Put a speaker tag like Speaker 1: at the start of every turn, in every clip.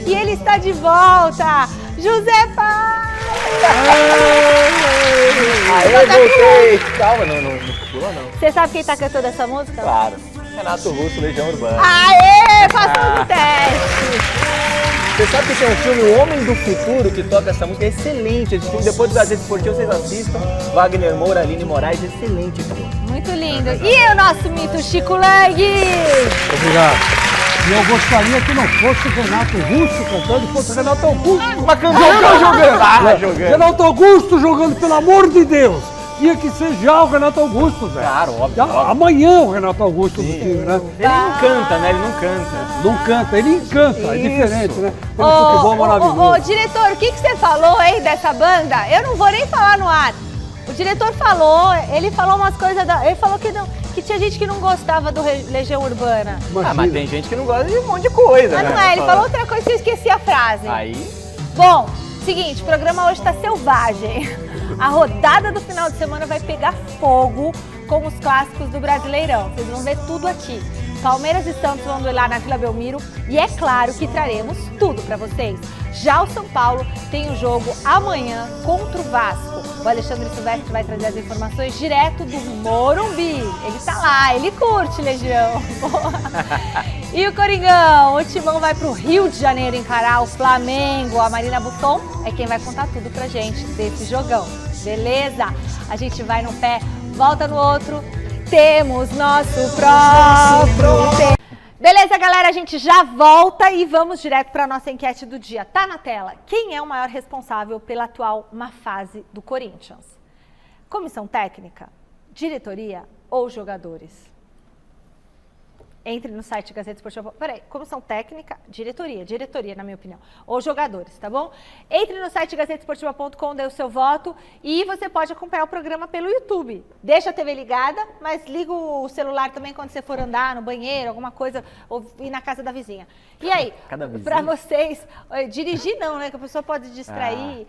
Speaker 1: E ele está de volta, José Paz!
Speaker 2: Aê, voltei! Calma, não pula não.
Speaker 1: Você sabe quem tá cantando essa música?
Speaker 2: Claro, Renato Russo, Legião Urbana.
Speaker 1: Aê, passou do teste!
Speaker 2: Você sabe que tem um filme, O Homem do Futuro, que toca essa música, é excelente esse filme. Depois do Gazeta Esportivo, vocês assistam. Wagner Moura, Aline Moraes, excelente filme.
Speaker 1: Muito lindo. E o nosso mito Chico Lang?
Speaker 3: Obrigado. E eu gostaria que não fosse o Renato Russo cantando, fosse o Renato Augusto.
Speaker 2: Mas jogando.
Speaker 3: Renato Augusto jogando, pelo amor de Deus. Tinha que ser já o Renato Augusto, velho.
Speaker 2: Claro, óbvio.
Speaker 3: Já, amanhã o Renato Augusto do time, né?
Speaker 2: Ele não canta, né? Ele não canta.
Speaker 3: Não canta, ele encanta, é
Speaker 2: Isso.
Speaker 3: diferente, né? Pelo futebol maravilhoso.
Speaker 1: Ô, diretor, o que você falou aí dessa banda? Eu não vou nem falar no ar. O diretor falou, ele falou umas coisas, ele falou que tinha gente que não gostava do Legião Urbana.
Speaker 2: Ah, mas tem gente que não gosta de um monte de coisa,
Speaker 1: Mas
Speaker 2: né?
Speaker 1: não é, ele falou outra coisa que eu esqueci a frase.
Speaker 2: Aí...
Speaker 1: Bom, seguinte, o programa hoje tá selvagem. A rodada do final de semana vai pegar fogo com os clássicos do Brasileirão. Vocês vão ver tudo aqui. Palmeiras e Santos vão duelar na Vila Belmiro e é claro que traremos tudo pra vocês. Já o São Paulo tem o jogo amanhã contra o Vasco. O Alexandre Silvestre vai trazer as informações direto do Morumbi. Ele tá lá, ele curte, Legião. E o Coringão, o Timão vai pro Rio de Janeiro encarar o Flamengo. A Marina Buffon é quem vai contar tudo pra gente desse jogão. Beleza? A gente vai num pé, volta no outro. Temos nosso próprio... Beleza, galera? A gente já volta e vamos direto para a nossa enquete do dia. Tá na tela. Quem é o maior responsável pela atual má fase do Corinthians? Comissão técnica, diretoria ou jogadores? Entre no site Gazeta Esportiva. Peraí, comissão técnica, diretoria, na minha opinião. Ou jogadores, tá bom? Entre no site gazetesportiva.com, dê o seu voto e você pode acompanhar o programa pelo YouTube. Deixa a TV ligada, mas liga o celular também quando você for andar no banheiro, alguma coisa, ou ir na casa da vizinha. E aí, pra vocês, dirigir não, né? Que a pessoa pode distrair.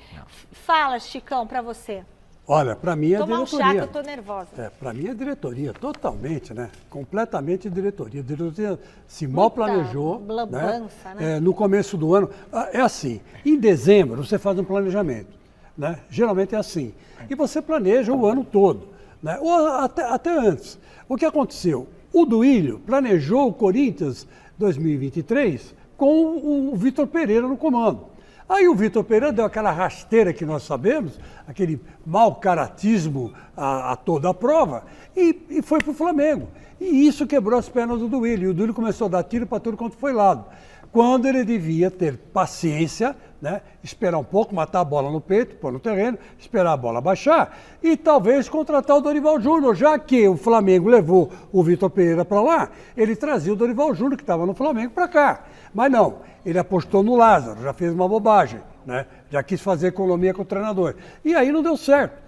Speaker 1: Fala, Chicão, pra você.
Speaker 3: Olha, para mim é
Speaker 1: Tomar
Speaker 3: diretoria.
Speaker 1: um chá que eu tô nervosa.
Speaker 3: Para mim é diretoria, totalmente, né? Completamente diretoria. A diretoria se mal planejou.
Speaker 1: Lambança, né?
Speaker 3: No começo do ano. É assim, em dezembro você faz um planejamento, né? Geralmente é assim. E você planeja o ano todo, né? Ou até antes. O que aconteceu? O Duílio planejou o Corinthians 2023 com o Vitor Pereira no comando. Aí o Vitor Pereira deu aquela rasteira que nós sabemos, aquele mau caratismo a toda a prova, e foi para o Flamengo. E isso quebrou as pernas do Duílio. E o Duílio começou a dar tiro para tudo quanto foi lado. Quando ele devia ter paciência, né, esperar um pouco, matar a bola no peito, pôr no terreno, esperar a bola baixar e talvez contratar o Dorival Júnior, já que o Flamengo levou o Vitor Pereira para lá, ele trazia o Dorival Júnior, que estava no Flamengo, para cá. Mas não, ele apostou no Lázaro, já fez uma bobagem, né? Já quis fazer economia com o treinador. E aí não deu certo.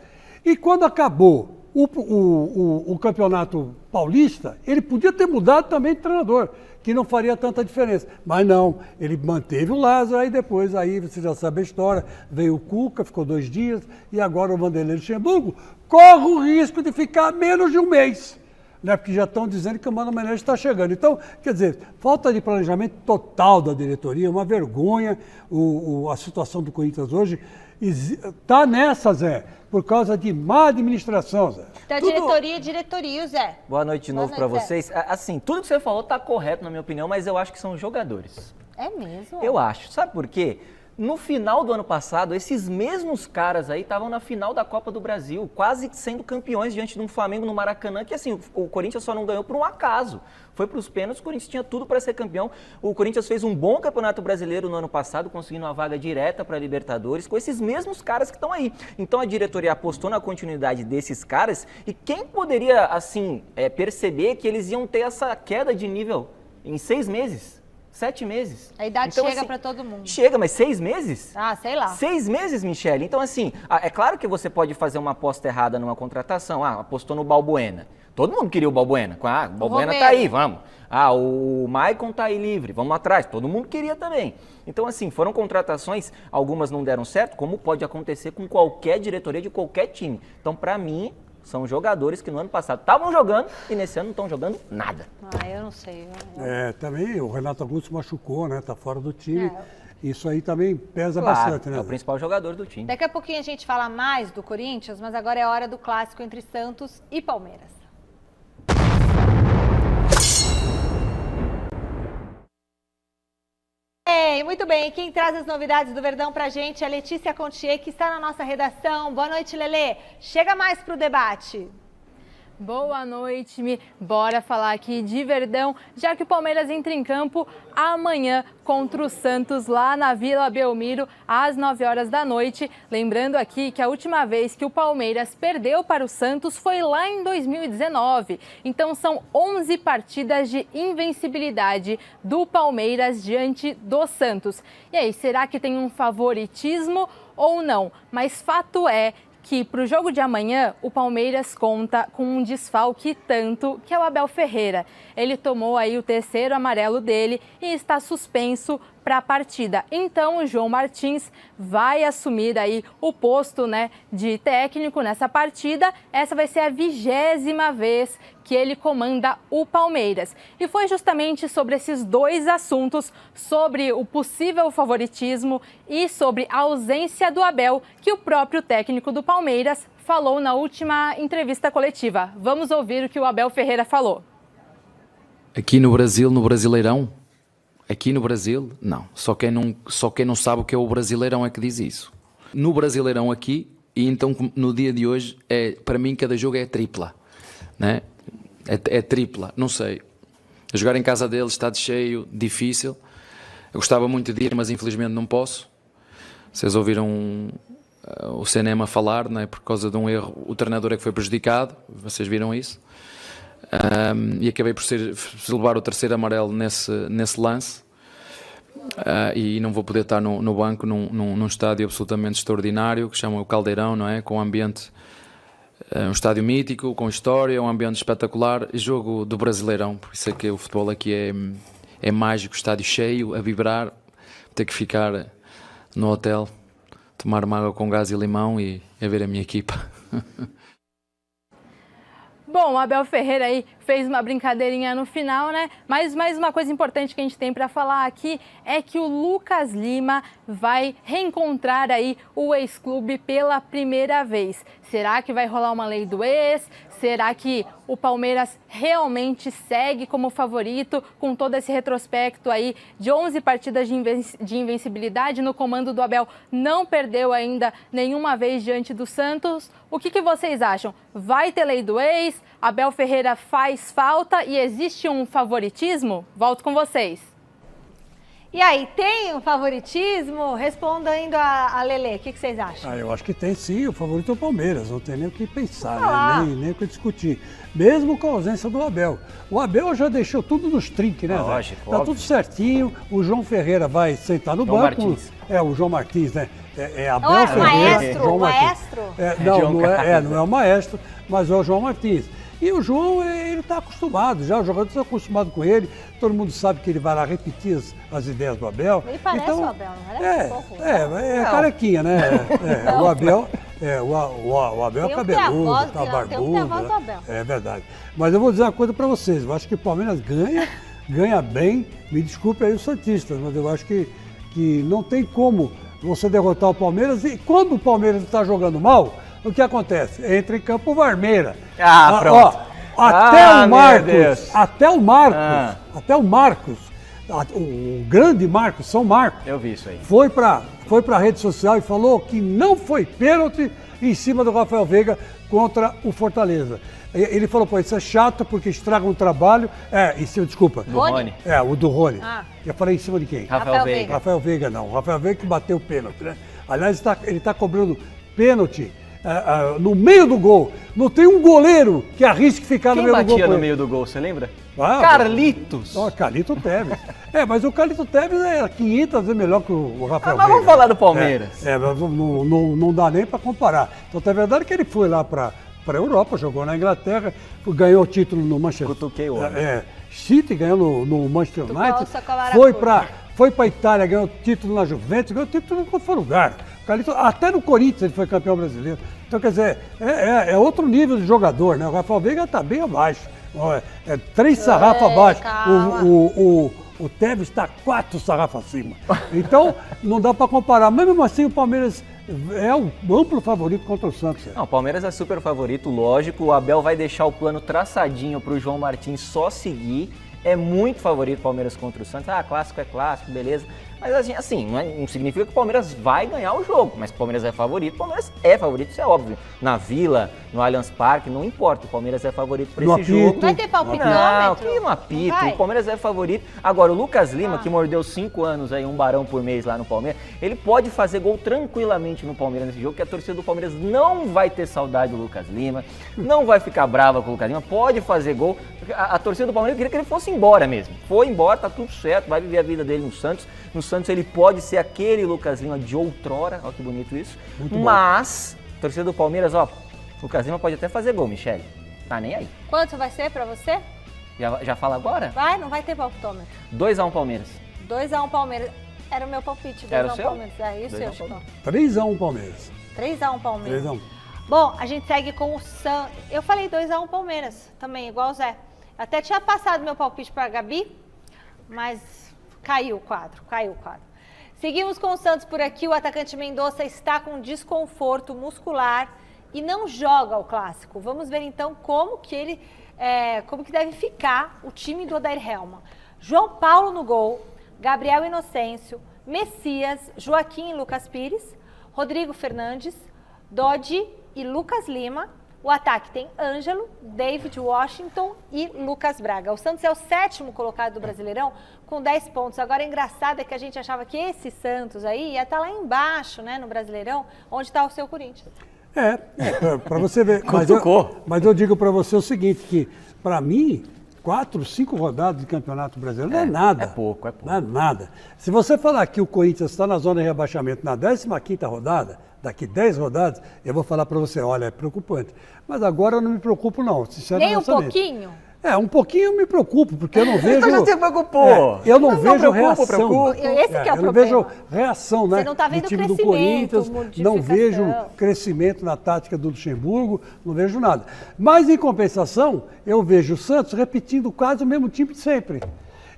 Speaker 3: E quando acabou o campeonato paulista, ele podia ter mudado também de treinador, que não faria tanta diferença. Mas não, ele manteve o Lázaro, aí depois, aí você já sabe a história, veio o Cuca, ficou 2 dias, e agora o Vanderlei Luxemburgo corre o risco de ficar menos de um mês. Né, porque já estão dizendo que o Mano Menezes está chegando. Então, quer dizer, falta de planejamento total da diretoria, uma vergonha. A situação do Corinthians hoje está nessa, Zé, por causa de má administração, Zé.
Speaker 1: Então, diretoria, Zé.
Speaker 2: Boa noite de novo para vocês. Assim, tudo que você falou está correto, na minha opinião, mas eu acho que são jogadores.
Speaker 1: É mesmo?
Speaker 2: Eu acho. Sabe por quê? No final do ano passado, esses mesmos caras aí estavam na final da Copa do Brasil, quase sendo campeões diante de um Flamengo no Maracanã, que assim, o Corinthians só não ganhou por um acaso. Foi para os pênaltis, o Corinthians tinha tudo para ser campeão. O Corinthians fez um bom campeonato brasileiro no ano passado, conseguindo uma vaga direta para a Libertadores, com esses mesmos caras que estão aí. Então a diretoria apostou na continuidade desses caras, e quem poderia, assim, perceber que eles iam ter essa queda de nível em 6 meses? 7 meses.
Speaker 1: A idade
Speaker 2: então,
Speaker 1: chega
Speaker 2: assim,
Speaker 1: para todo mundo.
Speaker 2: Chega, mas 6 meses?
Speaker 1: Ah, sei lá.
Speaker 2: 6 meses, Michele. Então, assim, é claro que você pode fazer uma aposta errada numa contratação. Apostou no Balbuena. Todo mundo queria o Balbuena. O Balbuena tá aí, vamos. O Maicon tá aí livre, vamos atrás. Todo mundo queria também. Então, assim, foram contratações, algumas não deram certo, como pode acontecer com qualquer diretoria de qualquer time. Então, para mim, são jogadores que no ano passado estavam jogando e nesse ano não estão jogando nada.
Speaker 1: Eu não sei.
Speaker 3: Também o Renato Augusto machucou, né? Tá fora do time. Isso aí também pesa
Speaker 2: Claro,
Speaker 3: bastante, né?
Speaker 2: é o principal jogador do time.
Speaker 1: Daqui a pouquinho a gente fala mais do Corinthians, mas agora é hora do clássico entre Santos e Palmeiras. Muito bem, quem traz as novidades do Verdão pra gente é a Letícia Contier, que está na nossa redação. Boa noite, Lelê. Chega mais pro debate.
Speaker 4: Boa noite, bora falar aqui de Verdão, já que o Palmeiras entra em campo amanhã contra o Santos lá na Vila Belmiro, às 9 horas da noite. Lembrando aqui que a última vez que o Palmeiras perdeu para o Santos foi lá em 2019. Então são 11 partidas de invencibilidade do Palmeiras diante do Santos. E aí, será que tem um favoritismo ou não? Mas fato é que para o jogo de amanhã o Palmeiras conta com um desfalque tanto, que é o Abel Ferreira. Ele tomou aí o terceiro amarelo dele e está suspenso para a partida. Então o João Martins vai assumir aí o posto, né, de técnico nessa partida. Essa vai ser a 20ª vez que ele comanda o Palmeiras. E foi justamente sobre esses dois assuntos, sobre o possível favoritismo e sobre a ausência do Abel, que o próprio técnico do Palmeiras falou na última entrevista coletiva. Vamos ouvir o que o Abel Ferreira falou.
Speaker 5: Aqui no Brasil, no Brasileirão? Aqui no Brasil, não. Só quem não sabe o que é o Brasileirão é que diz isso. No Brasileirão aqui, e então no dia de hoje, para mim cada jogo é tripla, né? É tripla, não sei. Jogar em casa deles, estádio cheio, difícil. Eu gostava muito de ir, mas infelizmente não posso. Vocês ouviram o cinema falar, né? Por causa de um erro, o treinador é que foi prejudicado, vocês viram isso. E acabei por levar o terceiro amarelo nesse lance, e não vou poder estar no banco num estádio absolutamente extraordinário, que chama o Caldeirão, não é? Com um ambiente, um estádio mítico, com história, um ambiente espetacular, jogo do Brasileirão. Por isso é que o futebol aqui é mágico, estádio cheio, a vibrar, ter que ficar no hotel, tomar uma água com gás e limão e a ver a minha equipa.
Speaker 4: Bom, o Abel Ferreira aí fez uma brincadeirinha no final, né? Mas mais uma coisa importante que a gente tem para falar aqui é que o Lucas Lima vai reencontrar aí o ex-clube pela primeira vez. Será que vai rolar uma lei do ex? Será que o Palmeiras realmente segue como favorito com todo esse retrospecto aí de 11 partidas de invencibilidade no comando do Abel? Não perdeu ainda nenhuma vez diante do Santos. O que vocês acham? Vai ter lei do ex? Abel Ferreira faz falta e existe um favoritismo? Volto com vocês.
Speaker 1: E aí, tem um favoritismo? Responda ainda a Lelê, o que vocês acham?
Speaker 3: Eu acho que tem sim, o favorito é o Palmeiras, não tem nem o que pensar, né? nem o que discutir. Mesmo com a ausência do Abel. O Abel já deixou tudo nos trinques, né?
Speaker 2: Lógico,
Speaker 3: tá tudo certinho, o João Ferreira vai sentar no
Speaker 2: João
Speaker 3: banco.
Speaker 2: Martins.
Speaker 3: O João Martins, né? É Abel
Speaker 1: Não é
Speaker 3: Ferreira.
Speaker 1: maestro,
Speaker 3: João
Speaker 1: maestro?
Speaker 3: Não é o maestro, mas é o João Martins. E o João, ele está acostumado já, os jogadores estão acostumados com ele, todo mundo sabe que ele vai lá repetir as ideias do Abel.
Speaker 1: Ele parece
Speaker 3: então,
Speaker 1: o Abel, não parece um pouco?
Speaker 3: É carequinha, né? O Abel, o Abel é cabeludo, tá barbudo.
Speaker 1: Tem que ter a voz do Abel.
Speaker 3: É verdade. Mas eu vou dizer uma coisa para vocês, eu acho que o Palmeiras ganha bem, me desculpe aí os santistas, mas eu acho que não tem como você derrotar o Palmeiras, e quando o Palmeiras está jogando mal, o que acontece? Entra em campo o Varmeira.
Speaker 2: Pronto.
Speaker 3: Até o Marcos, o grande Marcos, São Marcos.
Speaker 2: Eu vi isso aí.
Speaker 3: Foi para a rede social e falou que não foi pênalti em cima do Rafael Veiga contra o Fortaleza. Ele falou, isso é chato porque estraga um trabalho. Desculpa.
Speaker 2: Do Rony.
Speaker 3: O do Rony.
Speaker 1: Ah.
Speaker 3: Eu falei em cima de quem?
Speaker 2: Rafael Veiga.
Speaker 3: Rafael Veiga não. O Rafael Veiga que bateu o pênalti, né? Aliás, ele está cobrando pênalti no meio do gol. Não tem um goleiro que arrisque ficar no meio do gol.
Speaker 2: Quem batia no meio do gol, você lembra?
Speaker 3: Carlitos. Carlito Tevez. Mas o Carlito Tevez é 500 vezes melhor que o Rafael Veiga.
Speaker 2: Mas vamos falar do Palmeiras.
Speaker 3: Não dá nem para comparar. Então, é verdade que ele foi lá para a Europa, jogou na Inglaterra, ganhou o título no Manchester.
Speaker 2: Cutuquei o homem.
Speaker 3: City, ganhou no Manchester United. Foi para a Itália, ganhou título na Juventus, ganhou título em qualquer lugar. Até no Corinthians ele foi campeão brasileiro. Então, quer dizer, é outro nível de jogador, né? O Rafael Veiga está bem abaixo. 3 sarrafos abaixo. O Tevez está 4 sarrafos acima. Então, não dá para comparar. Mas mesmo assim, o Palmeiras é o amplo favorito contra o Santos.
Speaker 2: Não, o Palmeiras é super favorito, lógico. O Abel vai deixar o plano traçadinho para o João Martins só seguir. É muito favorito o Palmeiras contra o Santos. Ah, clássico é clássico, beleza. Mas assim, não significa que o Palmeiras vai ganhar o jogo. Mas que o Palmeiras é favorito, o Palmeiras é favorito, isso é óbvio. Na Vila, no Allianz Parque, não importa. O Palmeiras é favorito para esse jogo.
Speaker 1: Vai ter palpitômetro?
Speaker 2: Não, que não apito. O Palmeiras é favorito. Agora, o Lucas Lima, que mordeu 5 anos aí, 1 barão por mês lá no Palmeiras, ele pode fazer gol tranquilamente no Palmeiras nesse jogo, que a torcida do Palmeiras não vai ter saudade do Lucas Lima, não vai ficar brava com o Lucas Lima, pode fazer gol. A torcida do Palmeiras queria que ele fosse embora mesmo. Foi embora, tá tudo certo, vai viver a vida dele no Santos. No Santos ele pode ser aquele Lucas Lima de outrora, olha que bonito isso. Mas, a torcida do Palmeiras, ó, o Lucas Lima pode até fazer gol, Michele. Tá nem aí.
Speaker 1: Quanto vai ser pra você?
Speaker 2: Já fala agora?
Speaker 1: Vai, não vai ter palpitômetro.
Speaker 2: 2-1 Palmeiras.
Speaker 1: 2x1 Palmeiras. Era o meu palpite, 2x1 Palmeiras. É isso,
Speaker 2: 2 a 1
Speaker 1: Chico?
Speaker 3: 3-1 Palmeiras.
Speaker 1: 3x1 Palmeiras.
Speaker 3: 3-1.
Speaker 1: Bom, a gente segue com o Santos. Eu falei 2x1 Palmeiras também, igual o Zé. Até tinha passado meu palpite pra Gabi, mas caiu o quadro. Seguimos com o Santos por aqui. O atacante Mendonça está com desconforto muscular e não joga o clássico. Vamos ver então como que deve ficar o time do Odair Hellmann. João Paulo no gol, Gabriel Inocêncio, Messias, Joaquim e Lucas Pires, Rodrigo Fernandes, Dodi e Lucas Lima. O ataque tem Ângelo, David Washington e Lucas Braga. O Santos é o 7º colocado do Brasileirão com 10 pontos. Agora, engraçado é que a gente achava que esse Santos aí ia estar lá embaixo, né, no Brasileirão, onde está o seu Corinthians.
Speaker 3: Para você ver. Mas eu digo para você o seguinte, que para mim, 4, 5 rodadas de Campeonato Brasileiro não é nada.
Speaker 2: É pouco.
Speaker 3: Não é nada. Se você falar que o Corinthians está na zona de rebaixamento na 15ª rodada, daqui 10 rodadas, eu vou falar para você, olha, é preocupante. Mas agora eu não me preocupo não, sinceramente.
Speaker 1: Nem um pouquinho?
Speaker 3: Um pouquinho eu me preocupo, porque eu não vejo...
Speaker 2: Você já se preocupou.
Speaker 3: Eu não vejo reação.
Speaker 1: Esse que é o problema.
Speaker 3: Eu não vejo reação, né?
Speaker 1: Você não está vendo
Speaker 3: do time do
Speaker 1: crescimento,
Speaker 3: Corinthians, não vejo crescimento na tática do Luxemburgo, não vejo nada. Mas, em compensação, eu vejo o Santos repetindo quase o mesmo time de sempre.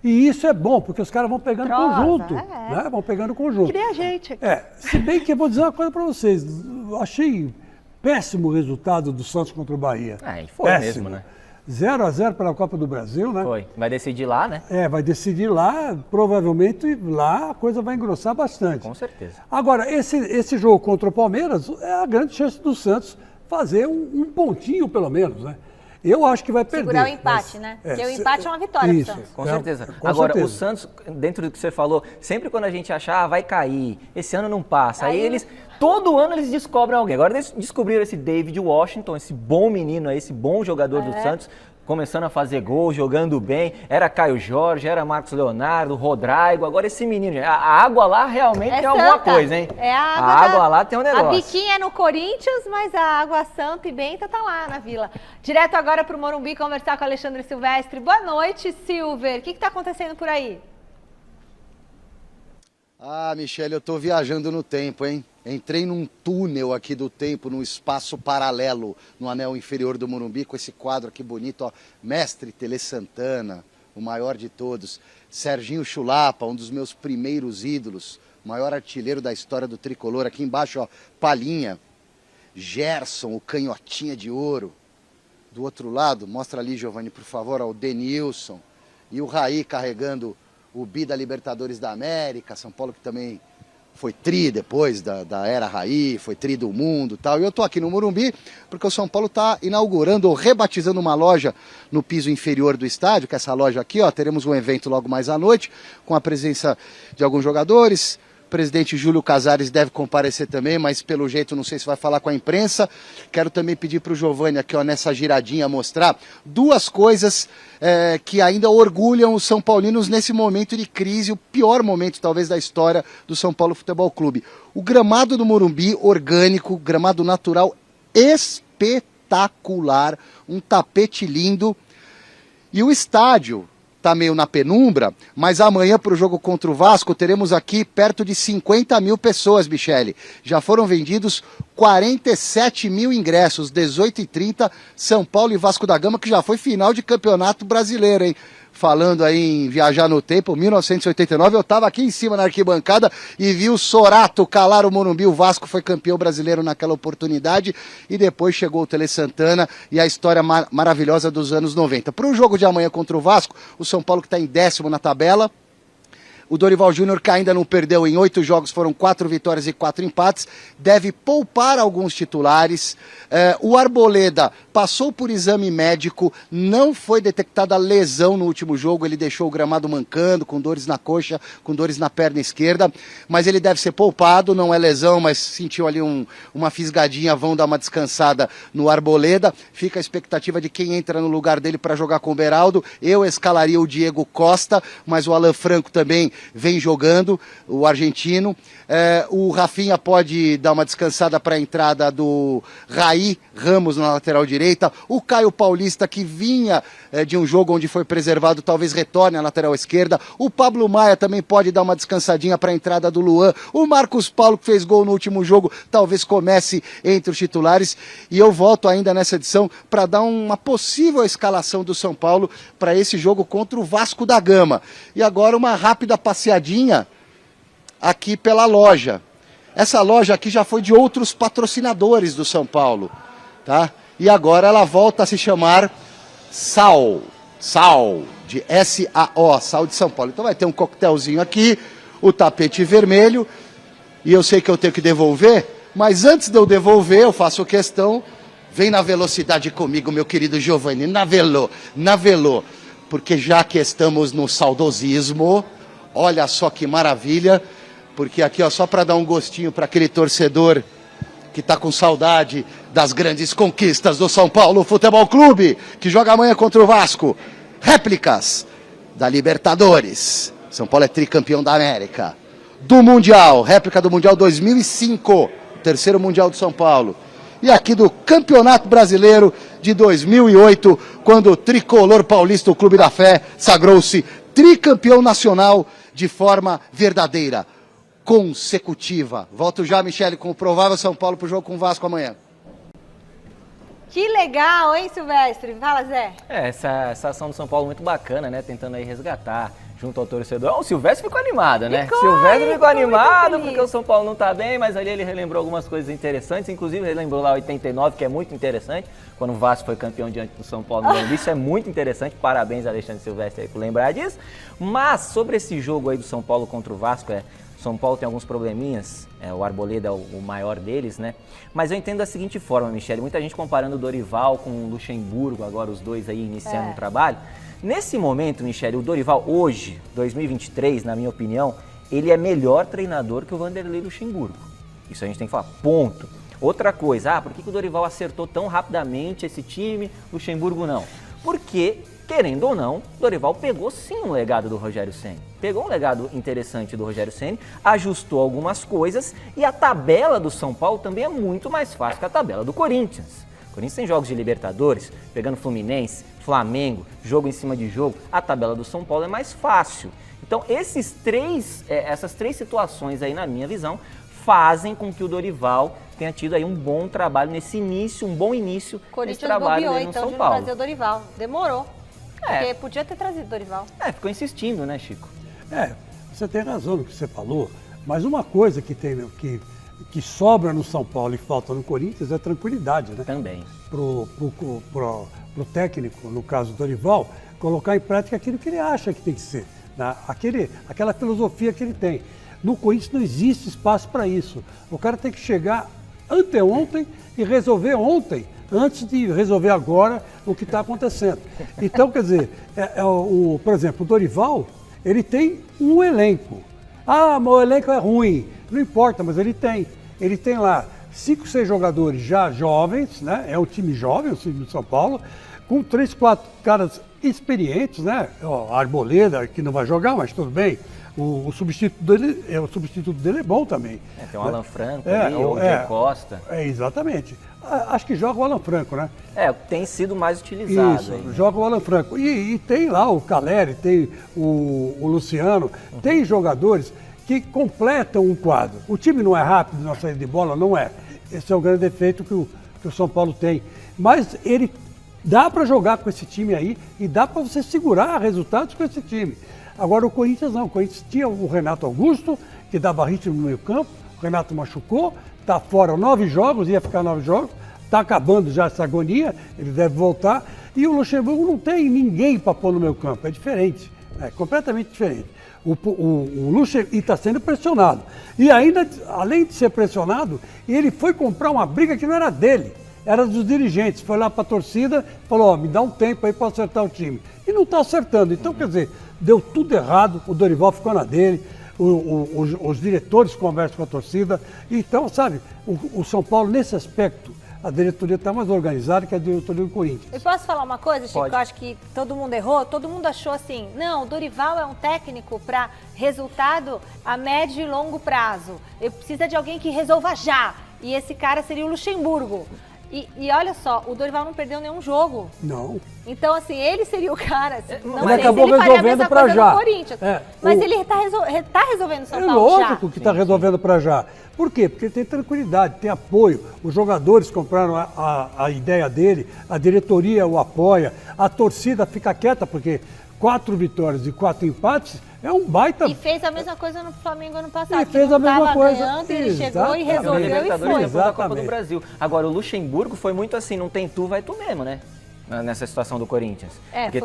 Speaker 3: E isso é bom, porque os caras vão pegando conjunto, né? Vão pegando conjunto.
Speaker 1: Que nem a gente aqui.
Speaker 3: Se bem que eu vou dizer uma coisa para vocês, eu achei péssimo o resultado do Santos contra o Bahia.
Speaker 2: Foi péssimo, mesmo, né?
Speaker 3: 0-0 pela Copa do Brasil, né?
Speaker 2: Foi. Vai decidir lá, né?
Speaker 3: Vai decidir lá, provavelmente lá a coisa vai engrossar bastante.
Speaker 2: Com certeza.
Speaker 3: Agora, esse jogo contra o Palmeiras é a grande chance do Santos fazer um pontinho, pelo menos, né? Eu acho que vai perder.
Speaker 1: Segurar o empate, né? Porque o empate é uma vitória pro Santos.
Speaker 2: Com certeza. Agora, o Santos, dentro do que você falou, sempre quando a gente achar, vai cair, esse ano não passa, aí eles... Todo ano eles descobrem alguém. Agora eles descobriram esse David Washington, esse bom menino aí, esse bom jogador do Santos, começando a fazer gol, jogando bem. Era Caio Jorge, era Marcos Leonardo, Rodrigo. Agora esse menino, a água lá realmente tem alguma coisa, hein?
Speaker 1: A
Speaker 2: água lá tem um negócio.
Speaker 1: A biquinha é no Corinthians, mas a água santa e benta tá lá na Vila. Direto agora pro Morumbi conversar com o Alexandre Silvestre. Boa noite, Silver. O que tá acontecendo por aí?
Speaker 6: Michele, eu tô viajando no tempo, hein? Entrei num túnel aqui do tempo, num espaço paralelo, no anel inferior do Morumbi, com esse quadro aqui bonito, ó. Mestre Tele Santana, o maior de todos. Serginho Chulapa, um dos meus primeiros ídolos, o maior artilheiro da história do tricolor. Aqui embaixo, ó, Palinha. Gerson, o canhotinha de ouro. Do outro lado, mostra ali, Giovanni, por favor, ó, o Denilson. E o Raí carregando o bi da Libertadores da América, São Paulo que também foi tri depois da era Raí, foi tri do mundo e tal. E eu tô aqui no Morumbi porque o São Paulo está inaugurando ou rebatizando uma loja no piso inferior do estádio, que é essa loja aqui, ó. Teremos um evento logo mais à noite, com a presença de alguns jogadores. O presidente Júlio Casares deve comparecer também, mas pelo jeito não sei se vai falar com a imprensa. Quero também pedir para o Giovanni aqui, ó, nessa giradinha, mostrar duas coisas que ainda orgulham os São Paulinos nesse momento de crise, o pior momento talvez da história do São Paulo Futebol Clube. O gramado do Morumbi, orgânico, gramado natural, espetacular, um tapete lindo. E o estádio está meio na penumbra, mas amanhã para o jogo contra o Vasco teremos aqui perto de 50 mil pessoas, Michele. Já foram vendidos 47 mil ingressos, 18h30, São Paulo e Vasco da Gama, que já foi final de campeonato brasileiro, hein? falando aí em viajar no tempo, 1989, eu estava aqui em cima na arquibancada e vi o Sorato calar o Morumbi. O Vasco foi campeão brasileiro naquela oportunidade e depois chegou o Tele Santana e a história maravilhosa dos anos 90. Para o jogo de amanhã contra o Vasco, o São Paulo que está em 10º na tabela, o Dorival Júnior, que ainda não perdeu em 8 jogos, foram 4 vitórias e 4 empates, deve poupar alguns titulares. O Arboleda passou por exame médico, não foi detectada lesão no último jogo, ele deixou o gramado mancando, com dores na coxa, com dores na perna esquerda, mas ele deve ser poupado, não é lesão, mas sentiu ali uma fisgadinha, vão dar uma descansada no Arboleda. Fica a expectativa de quem entra no lugar dele para jogar com o Beraldo. Eu escalaria o Diego Costa, mas o Alan Franco também vem jogando, o argentino. O Rafinha pode dar uma descansada para a entrada do Raí Ramos na lateral direita. O Caio Paulista, que vinha de um jogo onde foi preservado, talvez retorne à lateral esquerda. O Pablo Maia também pode dar uma descansadinha para a entrada do Luan. O Marcos Paulo, que fez gol no último jogo, talvez comece entre os titulares. E eu volto ainda nessa edição para dar uma possível escalação do São Paulo para esse jogo contra o Vasco da Gama. E agora uma rápida passeadinha aqui pela loja. Essa loja aqui já foi de outros patrocinadores do São Paulo, tá? E agora ela volta a se chamar Sal, de S-A-O, Sal de São Paulo. Então vai ter um coquetelzinho aqui, o tapete vermelho, e eu sei que eu tenho que devolver, mas antes de eu devolver, eu faço questão, vem na velocidade comigo, meu querido Giovanni, navelô, porque já que estamos no saudosismo, olha só que maravilha, porque aqui, ó, só para dar um gostinho para aquele torcedor que está com saudade das grandes conquistas do São Paulo Futebol Clube, que joga amanhã contra o Vasco. Réplicas da Libertadores. São Paulo é tricampeão da América. Do Mundial, réplica do Mundial 2005, terceiro Mundial do São Paulo. E aqui do Campeonato Brasileiro de 2008, quando o tricolor paulista, o Clube da Fé, sagrou-se tricampeão nacional de forma verdadeira, consecutiva. Volto já, Michele, com o provável São Paulo para o jogo com o Vasco amanhã.
Speaker 1: Que legal, hein, Silvestre? Fala, Zé.
Speaker 2: Essa ação do São Paulo muito bacana, né? Tentando aí resgatar junto ao torcedor. O Silvestre ficou animado, né? Silvestre ficou animado porque o São Paulo não tá bem, mas ali ele relembrou algumas coisas interessantes, inclusive ele lembrou lá 89, que é muito interessante, quando o Vasco foi campeão diante do São Paulo no Morumbi. Isso é muito interessante, parabéns Alexandre Silvestre aí por lembrar disso. Mas sobre esse jogo aí do São Paulo contra o Vasco, São Paulo tem alguns probleminhas, o Arboleda é o maior deles, né? Mas eu entendo da seguinte forma, Michele, muita gente comparando o Dorival com o Luxemburgo, agora os dois aí iniciando o trabalho. Nesse momento, Michele, o Dorival hoje, 2023, na minha opinião, ele é melhor treinador que o Vanderlei Luxemburgo. Isso a gente tem que falar, ponto. Outra coisa, por que o Dorival acertou tão rapidamente esse time, Luxemburgo não? Porque, querendo ou não, Dorival pegou sim um legado do Rogério Ceni. Pegou um legado interessante do Rogério Ceni, ajustou algumas coisas e a tabela do São Paulo também é muito mais fácil que a tabela do Corinthians. O Corinthians tem jogos de Libertadores, pegando Fluminense, Flamengo, jogo em cima de jogo. A tabela do São Paulo é mais fácil. Então essas três situações aí, na minha visão, fazem com que o Dorival tenha tido aí um bom trabalho nesse início, um bom início nesse trabalho dele no São Paulo.
Speaker 1: Trazer o Dorival. Demorou. Porque podia ter trazido o Dorival.
Speaker 2: Ficou insistindo, né, Chico?
Speaker 3: Você tem razão no que você falou, mas uma coisa que sobra no São Paulo e falta no Corinthians é tranquilidade, né?
Speaker 2: Também.
Speaker 3: Pro técnico, no caso do Dorival, colocar em prática aquilo que ele acha que tem que ser, né? Aquela filosofia que ele tem. No Corinthians não existe espaço para isso. O cara tem que chegar anteontem e resolver ontem, antes de resolver agora o que está acontecendo. Então, quer dizer, por exemplo, o Dorival, ele tem um elenco. Mas o elenco é ruim. Não importa, mas ele tem. Ele tem lá 5, 6 jogadores já jovens, né? É um time jovem, o time do São Paulo, com 3, 4 caras experientes, né? A Arboleda, que não vai jogar, mas tudo bem. O substituto dele é bom também.
Speaker 2: Tem o Alan Franco ali, o Diego Costa.
Speaker 3: Exatamente. Acho que joga o Alan Franco, né?
Speaker 2: Tem sido mais utilizado.
Speaker 3: Isso,
Speaker 2: aí, né?
Speaker 3: Joga o Alan Franco. E tem lá o Caleri, tem o Luciano, tem jogadores que completam um quadro. O time não é rápido na saída de bola, não é. Esse é o grande defeito que o São Paulo tem. Mas ele dá para jogar com esse time aí e dá para você segurar resultados com esse time. Agora o Corinthians não, o Corinthians tinha o Renato Augusto, que dava ritmo no meio campo, o Renato machucou, está fora 9 jogos, ia ficar 9 jogos, está acabando já essa agonia, ele deve voltar, e o Luxemburgo não tem ninguém para pôr no meio campo, é diferente, é completamente diferente. O Luxemburgo está sendo pressionado, e ainda, além de ser pressionado, ele foi comprar uma briga que não era dele, era dos dirigentes, foi lá para a torcida, falou, me dá um tempo aí para acertar o time, e não está acertando, então quer dizer, deu tudo errado, o Dorival ficou na dele, os diretores conversam com a torcida. Então, sabe, o São Paulo, nesse aspecto, a diretoria está mais organizada que a diretoria do Corinthians.
Speaker 1: Eu posso falar uma coisa, Chico?
Speaker 2: Pode.
Speaker 1: Eu acho que todo mundo errou. Todo mundo achou assim, não, o Dorival é um técnico para resultado a médio e longo prazo. Ele precisa de alguém que resolva já. E esse cara seria o Luxemburgo. E olha só, o Dorival não perdeu nenhum jogo.
Speaker 3: Não.
Speaker 1: Então, assim, ele seria o cara. Não
Speaker 3: Ele
Speaker 1: sei
Speaker 3: acabou
Speaker 1: se ele faria a
Speaker 3: resolvendo
Speaker 1: mesma
Speaker 3: pra
Speaker 1: coisa
Speaker 3: já.
Speaker 1: no Corinthians. Mas ele tá resolvendo o São
Speaker 3: É
Speaker 1: Paulo já.
Speaker 3: lógico que está resolvendo para já. Por quê? Porque tem tranquilidade, tem apoio. Os jogadores compraram a ideia dele, a diretoria o apoia, a torcida fica quieta, porque 4 vitórias e 4 empates é um baita...
Speaker 1: E fez a mesma coisa no Flamengo ano passado.
Speaker 3: Ele fez a mesma coisa.
Speaker 1: Ganhando, ele chegou e
Speaker 3: Exatamente.
Speaker 1: resolveu e
Speaker 2: Libertadores,
Speaker 1: foi.
Speaker 2: depois da Copa do
Speaker 3: Exatamente.
Speaker 2: Brasil. Agora, o Luxemburgo foi muito assim, não tem tu, vai tu mesmo, né? Nessa situação do Corinthians. Porque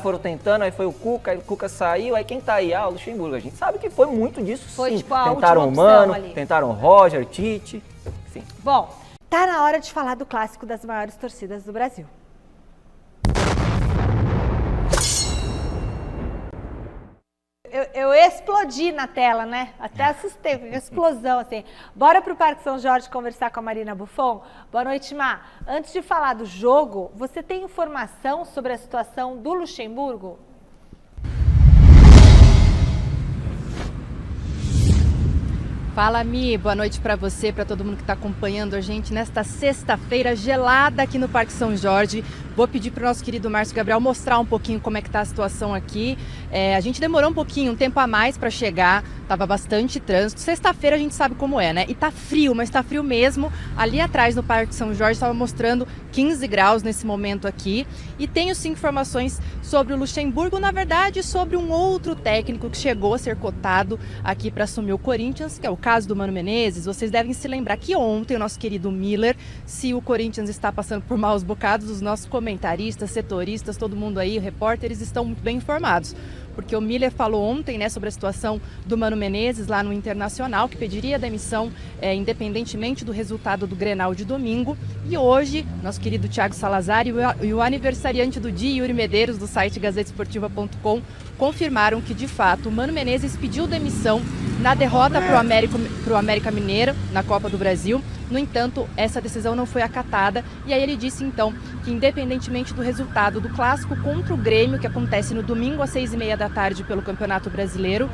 Speaker 2: foram tentando, aí foi o Cuca, aí o Cuca saiu, aí quem tá aí? O Luxemburgo. A gente sabe que foi muito disso,
Speaker 1: Foi,
Speaker 2: sim.
Speaker 1: tipo, a
Speaker 2: Tentaram o
Speaker 1: última opção
Speaker 2: Mano,
Speaker 1: ali.
Speaker 2: tentaram o Roger, Tite, sim.
Speaker 1: Bom, tá na hora de falar do clássico das maiores torcidas do Brasil. Eu explodi na tela, né? Até assustei, foi uma explosão, assim. Bora pro Parque São Jorge conversar com a Marina Buffon? Boa noite, Má. Antes de falar do jogo, você tem informação sobre a situação do Luxemburgo?
Speaker 7: Fala, Mi, boa noite para você, para todo mundo que está acompanhando a gente nesta sexta-feira gelada aqui no Parque São Jorge. Vou pedir para o nosso querido Márcio Gabriel mostrar um pouquinho como é que está a situação aqui. A gente demorou um tempo a mais para chegar, estava bastante trânsito. Sexta-feira a gente sabe como é, né? E tá frio, mas tá frio mesmo. Ali atrás no Parque São Jorge estava mostrando 15 graus nesse momento aqui. E tenho sim informações sobre o Luxemburgo, na verdade sobre um outro técnico que chegou a ser cotado aqui para assumir o Corinthians, que é o caso do Mano Menezes. Vocês devem se lembrar que ontem o nosso querido Miller, se o Corinthians está passando por maus bocados, os nossos comentaristas, setoristas, todo mundo aí, repórteres, estão muito bem informados. Porque o Miller falou ontem, né, sobre a situação do Mano Menezes lá no Internacional, que pediria demissão independentemente do resultado do Grenal de domingo. E hoje, nosso querido Thiago Salazar e o aniversariante do dia, Yuri Medeiros, do site gazetesportiva.com, confirmaram que, de fato, o Mano Menezes pediu demissão na derrota para o América Mineiro, na Copa do Brasil. No entanto, essa decisão não foi acatada e aí ele disse então que independentemente do resultado do clássico contra o Grêmio, que acontece no domingo às 6h30 da tarde pelo Campeonato Brasileiro,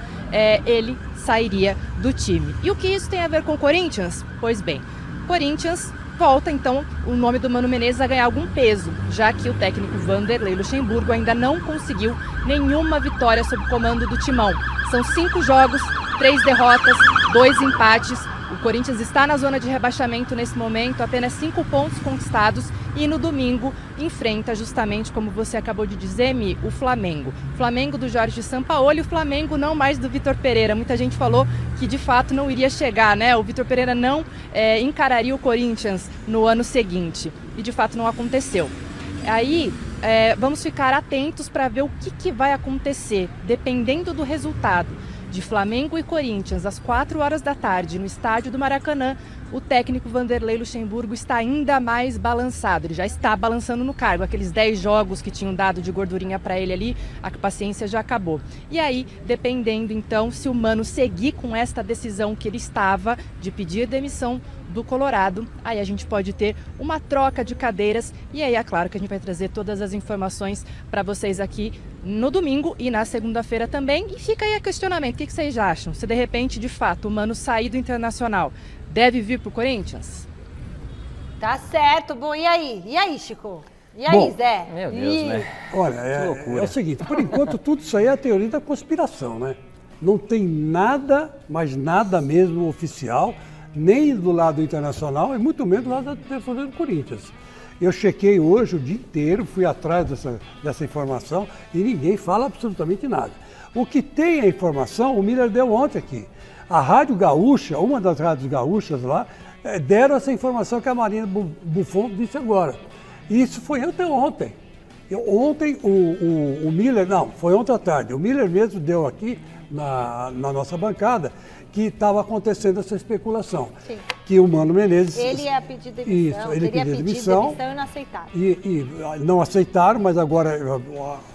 Speaker 7: ele sairia do time. E o que isso tem a ver com o Corinthians? Pois bem, Corinthians volta então o nome do Mano Menezes a ganhar algum peso, já que o técnico Vanderlei Luxemburgo ainda não conseguiu nenhuma vitória sob o comando do Timão. São 5 jogos, 3 derrotas, 2 empates. O Corinthians está na zona de rebaixamento nesse momento, apenas 5 pontos conquistados e no domingo enfrenta justamente, como você acabou de dizer, Mi, o Flamengo. Flamengo do Jorge Sampaoli e o Flamengo não mais do Vitor Pereira. Muita gente falou que de fato não iria chegar, né? O Vitor Pereira não encararia o Corinthians no ano seguinte e de fato não aconteceu. Aí vamos ficar atentos para ver o que vai acontecer, dependendo do resultado de Flamengo e Corinthians, às 4 horas da tarde, no estádio do Maracanã, o técnico Vanderlei Luxemburgo está ainda mais balançado. Ele já está balançando no cargo. Aqueles 10 jogos que tinham dado de gordurinha para ele ali, a paciência já acabou. E aí, dependendo então, se o Mano seguir com esta decisão que ele estava de pedir demissão do Colorado, aí a gente pode ter uma troca de cadeiras e aí é claro que a gente vai trazer todas as informações para vocês aqui no domingo e na segunda-feira também. E fica aí a questionamento, o que vocês acham? Se de repente, de fato, o Mano sair do Internacional, deve vir pro Corinthians?
Speaker 1: Tá certo. Bom, e aí? E aí, Chico? E aí,
Speaker 3: Bom,
Speaker 1: Zé?
Speaker 2: Meu Deus, né?
Speaker 3: Olha, é o seguinte, por enquanto tudo isso aí é a teoria da conspiração, né? Não tem nada, mas nada mesmo oficial, nem do lado internacional e muito menos do lado da diretoria do Corinthians. Eu chequei hoje o dia inteiro, fui atrás dessa informação e ninguém fala absolutamente nada. O que tem a informação, o Miller deu ontem aqui. A Rádio Gaúcha, uma das rádios gaúchas lá, deram essa informação que a Marina Buffon disse agora. E isso foi anteontem. Ontem o Miller, não, foi ontem à tarde, o Miller mesmo deu aqui na nossa bancada que estava acontecendo essa especulação.
Speaker 1: Sim.
Speaker 3: Que o Mano Menezes...
Speaker 1: Ele ia pedir demissão,
Speaker 3: isso, ele
Speaker 1: teria
Speaker 3: pediu
Speaker 1: pedido
Speaker 3: demissão
Speaker 1: e não aceitaram.
Speaker 3: E não aceitaram, mas agora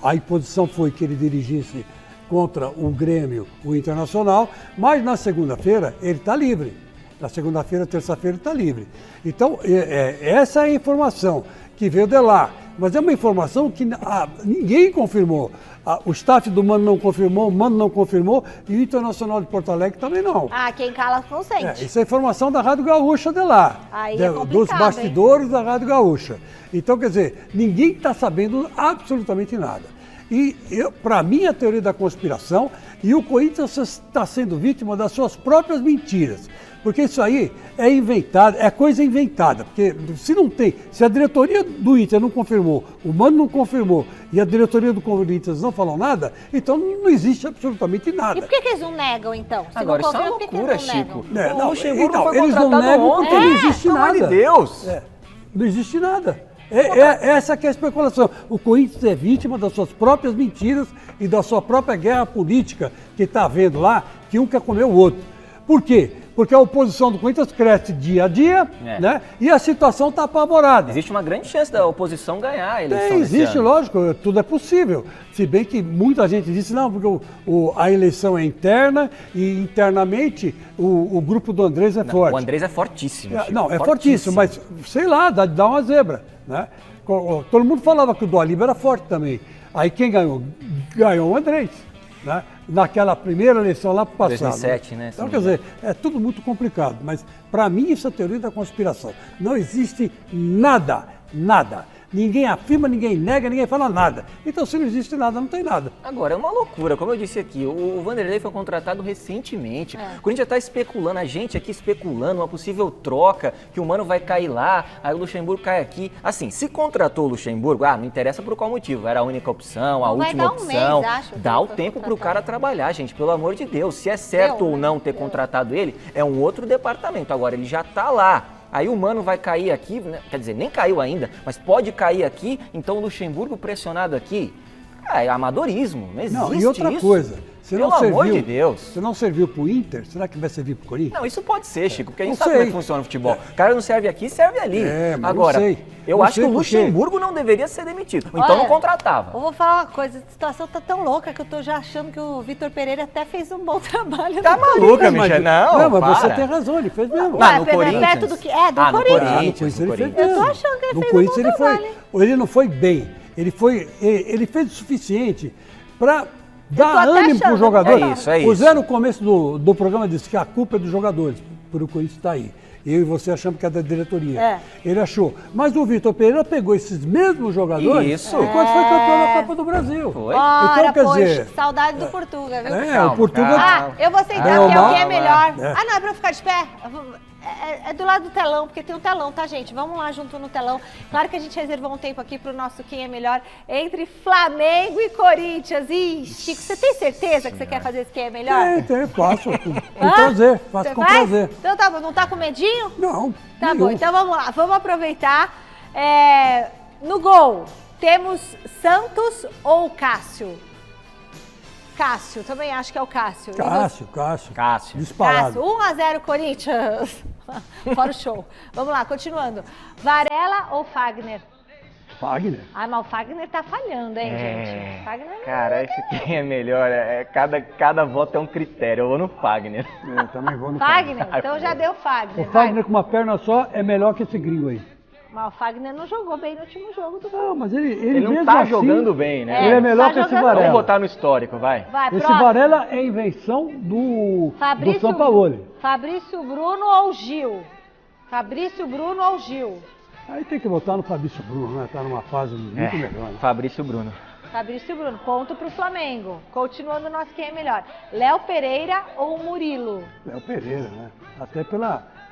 Speaker 3: a imposição foi que ele dirigisse contra o Grêmio, o Internacional, mas na segunda-feira ele está livre. Na segunda-feira, terça-feira ele está livre. Então, essa é a informação que veio de lá. Mas é uma informação que ninguém confirmou. O staff do Mano não confirmou, o Mano não confirmou e o Internacional de Porto Alegre também não.
Speaker 1: Ah, quem cala consente.
Speaker 3: Isso é informação da Rádio Gaúcha de lá,
Speaker 1: Aí
Speaker 3: dos bastidores da Rádio Gaúcha. Então, quer dizer, ninguém está sabendo absolutamente nada. E, para mim, a teoria da conspiração, e o Corinthians está sendo vítima das suas próprias mentiras. Porque isso aí é inventado, é coisa inventada. Porque se a diretoria do Inter não confirmou, o Mano não confirmou e a diretoria do Corinthians não falou nada, então não existe absolutamente nada.
Speaker 1: E por que eles não negam, então? Se
Speaker 2: Agora,
Speaker 1: não
Speaker 2: isso é uma
Speaker 1: confirma, por que
Speaker 2: loucura,
Speaker 1: eles não
Speaker 2: Chico.
Speaker 1: negam?
Speaker 2: O Luxemburgo foi
Speaker 3: eles não
Speaker 2: contratado
Speaker 3: negam
Speaker 2: ontem.
Speaker 3: porque não existe
Speaker 2: Pelo amor
Speaker 3: nada.
Speaker 2: de Deus.
Speaker 3: Não existe nada. Essa que é a especulação. O Corinthians é vítima das suas próprias mentiras e da sua própria guerra política que está havendo lá, que um quer comer o outro. Por quê? Porque a oposição do Corinthians cresce dia a dia, né? E a situação está apavorada.
Speaker 2: Existe uma grande chance da oposição ganhar a eleição.
Speaker 3: Existe, lógico, tudo é possível. Se bem que muita gente disse, não, porque a eleição é interna e internamente o grupo do Andrés é forte.
Speaker 2: O Andrés é fortíssimo. Chico,
Speaker 3: Não, é fortíssimo, mas sei lá, dá uma zebra, né? Todo mundo falava que o do Aliba era forte também. Aí quem ganhou? Ganhou o Andrés, né? Naquela primeira eleição lá para o passado.
Speaker 2: 2007, né?
Speaker 3: Então, quer dizer, é tudo muito complicado, mas para mim isso é teoria da conspiração. Não existe nada. Ninguém afirma, ninguém nega, ninguém fala nada. Então, se não existe nada, não tem nada.
Speaker 2: Agora, é uma loucura. Como eu disse aqui, o Vanderlei foi contratado recentemente. O Corinthians já está especulando, a gente aqui especulando uma possível troca, que o Mano vai cair lá, aí o Luxemburgo cai aqui. Assim, se contratou o Luxemburgo, não interessa por qual motivo, era a única opção, a última opção. Dá o tempo para o cara trabalhar, gente, pelo amor de Deus. Se é certo ou não ter contratado ele, é um outro departamento. Agora, ele já está lá. Aí o Mano vai cair aqui, né? Quer dizer, nem caiu ainda, mas pode cair aqui, então o Luxemburgo pressionado aqui, é amadorismo, não existe isso.
Speaker 3: E outra coisa,
Speaker 2: pelo amor de Deus.
Speaker 3: Se não serviu para o Inter, será que vai servir para o Corinthians?
Speaker 2: Não, isso pode ser, Chico, porque a gente sabe como é que funciona o futebol. O cara não serve aqui, serve ali.
Speaker 3: Mas
Speaker 2: agora, eu acho que o Luxemburgo não deveria ser demitido, então não contratava.
Speaker 1: Eu vou falar uma coisa, a situação tá tão louca que eu tô já achando que o Vitor Pereira até fez um bom trabalho.
Speaker 2: Tá maluca, Michel? Não,
Speaker 3: mas você tem razão, ele fez mesmo.
Speaker 2: No Corinthians.
Speaker 1: Perto do que? Do Corinthians.
Speaker 3: Ele fez
Speaker 1: mesmo. Eu tô achando que ele fez um bom trabalho.
Speaker 3: Ele não foi bem, ele fez o suficiente para dar ânimo para o jogador.
Speaker 2: É isso.
Speaker 3: O Zé no começo do programa disse que a culpa é dos jogadores, por o Corinthians estar aí. Eu e você achamos que é da diretoria. Ele achou. Mas o Vitor Pereira pegou esses mesmos jogadores enquanto foi campeão da Copa do Brasil.
Speaker 2: Foi.
Speaker 1: Então, quer dizer... Saudade do Portuga, viu?
Speaker 3: O Portuga...
Speaker 1: eu vou sentar, porque é o que é melhor. Não, é pra eu ficar de pé? É do lado do telão, porque tem um telão, tá, gente? Vamos lá junto no telão. Claro que a gente reservou um tempo aqui pro nosso Quem é Melhor entre Flamengo e Corinthians. Ih, Chico, você tem certeza que você quer fazer esse Quem é Melhor?
Speaker 3: Tem, faço. Com prazer, faço com prazer.
Speaker 1: Então tá bom, não tá com medinho?
Speaker 3: Não.
Speaker 1: Tá bom, então vamos lá, vamos aproveitar. No gol, temos Santos ou Cássio? Cássio, também acho que é o Cássio.
Speaker 3: Cássio. Disparado.
Speaker 1: 1-0 Corinthians. Fora o show. Vamos lá, continuando. Varela ou Fagner?
Speaker 3: Fagner.
Speaker 1: Mas o Fagner tá falhando, hein, gente? Fagner
Speaker 2: cara, esse quem é melhor, cada voto é um critério. Eu vou no Fagner.
Speaker 3: Eu também vou no
Speaker 1: Fagner. Então já deu Fagner.
Speaker 3: O Fagner com uma perna só é melhor que esse gringo aí.
Speaker 1: Mas o Fagner não jogou bem no último jogo do gol.
Speaker 3: Não, mas ele
Speaker 2: não
Speaker 3: mesmo
Speaker 2: tá
Speaker 3: assim,
Speaker 2: jogando bem, né?
Speaker 3: Ele é melhor que esse Varela.
Speaker 2: Vamos botar no histórico, vai.
Speaker 3: Esse Varela é invenção do São Paulo.
Speaker 1: Fabrício Bruno ou Gil? Fabrício Bruno ou Gil?
Speaker 3: Aí tem que botar no Fabrício Bruno, né? Tá numa fase muito melhor. Né?
Speaker 2: Fabrício Bruno.
Speaker 1: Fabrício Bruno, ponto pro Flamengo. Continuando o nosso Quem é Melhor. Léo Pereira ou Murilo?
Speaker 3: Léo Pereira, né? Até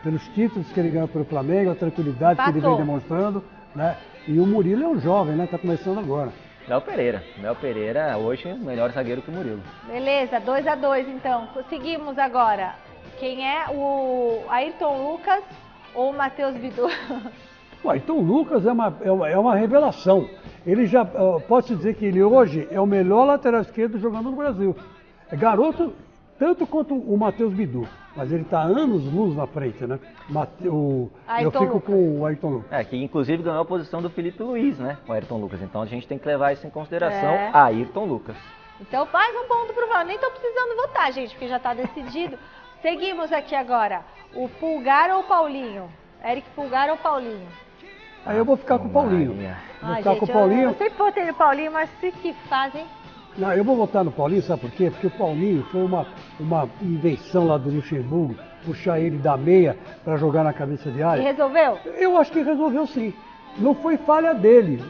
Speaker 3: pelos títulos que ele ganhou pelo Flamengo, a tranquilidade que ele vem demonstrando. né? E o Murilo é um jovem, né? Tá começando agora.
Speaker 2: Léo Pereira, hoje, melhor zagueiro que o Murilo.
Speaker 1: Beleza, 2-2 então. Seguimos agora. Quem é o Ayrton Lucas ou o Matheus Bidu?
Speaker 3: Ué, então o Lucas é uma revelação. Ele já, posso dizer que ele hoje é o melhor lateral esquerdo jogando no Brasil. É garoto tanto quanto o Matheus Bidu, mas ele está anos-luz na frente, né? Eu fico com o Ayrton Lucas.
Speaker 2: Que inclusive ganhou a posição do Felipe Luiz, né? O Ayrton Lucas. Então a gente tem que levar isso em consideração. Ayrton Lucas.
Speaker 1: Então faz um ponto pro Flamengo. Nem tô precisando votar, gente, porque já tá decidido. Seguimos aqui agora. O Pulgar ou o Paulinho? Eric Pulgar ou Paulinho?
Speaker 3: Aí eu vou ficar com o Paulinho. Vou ficar com o Paulinho.
Speaker 1: Eu sempre votei no Paulinho, mas se que fazem.
Speaker 3: Não, eu vou votar no Paulinho, sabe por quê? Porque o Paulinho foi uma invenção lá do Luxemburgo, puxar ele da meia para jogar na cabeça de
Speaker 1: E
Speaker 3: área.
Speaker 1: resolveu?
Speaker 3: Eu acho que resolveu sim. Não foi falha dele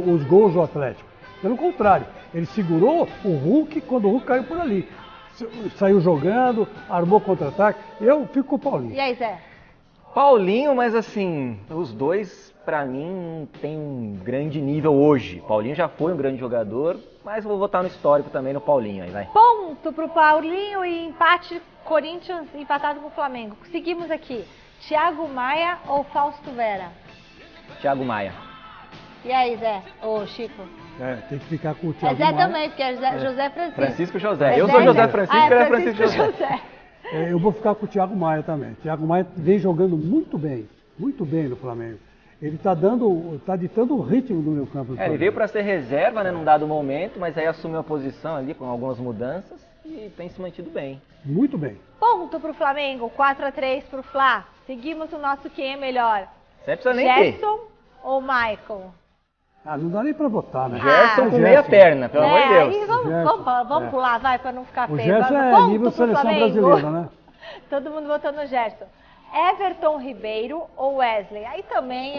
Speaker 3: os gols do Atlético. Pelo contrário, ele segurou o Hulk quando o Hulk caiu por ali. Saiu jogando, armou contra-ataque. Eu fico com o Paulinho.
Speaker 1: E aí, Zé?
Speaker 2: Paulinho, mas assim, os dois, pra mim, tem um grande nível hoje. Paulinho já foi um grande jogador, mas eu vou votar no histórico também no Paulinho aí, vai.
Speaker 1: Ponto pro Paulinho e empate Corinthians empatado com o Flamengo. Seguimos aqui. Thiago Maia ou Fausto Vera?
Speaker 2: Thiago Maia.
Speaker 1: E aí, Zé? Ô, Chico?
Speaker 3: Tem que ficar com o Thiago
Speaker 1: Zé
Speaker 3: Maia.
Speaker 1: também, porque é José Francisco.
Speaker 2: Francisco José.
Speaker 1: É
Speaker 2: Eu sou
Speaker 1: Zé,
Speaker 2: José
Speaker 1: Zé.
Speaker 2: Francisco, ele é Francisco José.
Speaker 3: Eu vou ficar com o Thiago Maia também. O Thiago Maia vem jogando muito bem no Flamengo. Ele está ditando o ritmo do meio campo.
Speaker 2: Ele veio para ser reserva, né, num dado momento, mas aí assumiu a posição ali com algumas mudanças e tem se mantido bem.
Speaker 3: Muito bem.
Speaker 1: Ponto pro Flamengo, 4-3 pro Fla. Seguimos o nosso quem é melhor.
Speaker 2: Você precisa nem ter.
Speaker 1: Gerson ou Michael?
Speaker 3: Não dá nem para votar, né?
Speaker 2: Gerson com meia perna, pelo amor de Deus.
Speaker 1: Aí vamos pular, vai, para não ficar
Speaker 3: O
Speaker 1: feio.
Speaker 3: Gerson
Speaker 1: Ponto
Speaker 3: é nível
Speaker 1: pro
Speaker 3: seleção
Speaker 1: Flamengo.
Speaker 3: brasileira, né?
Speaker 1: Todo mundo votando no Gerson. Everton Ribeiro ou Wesley? Aí também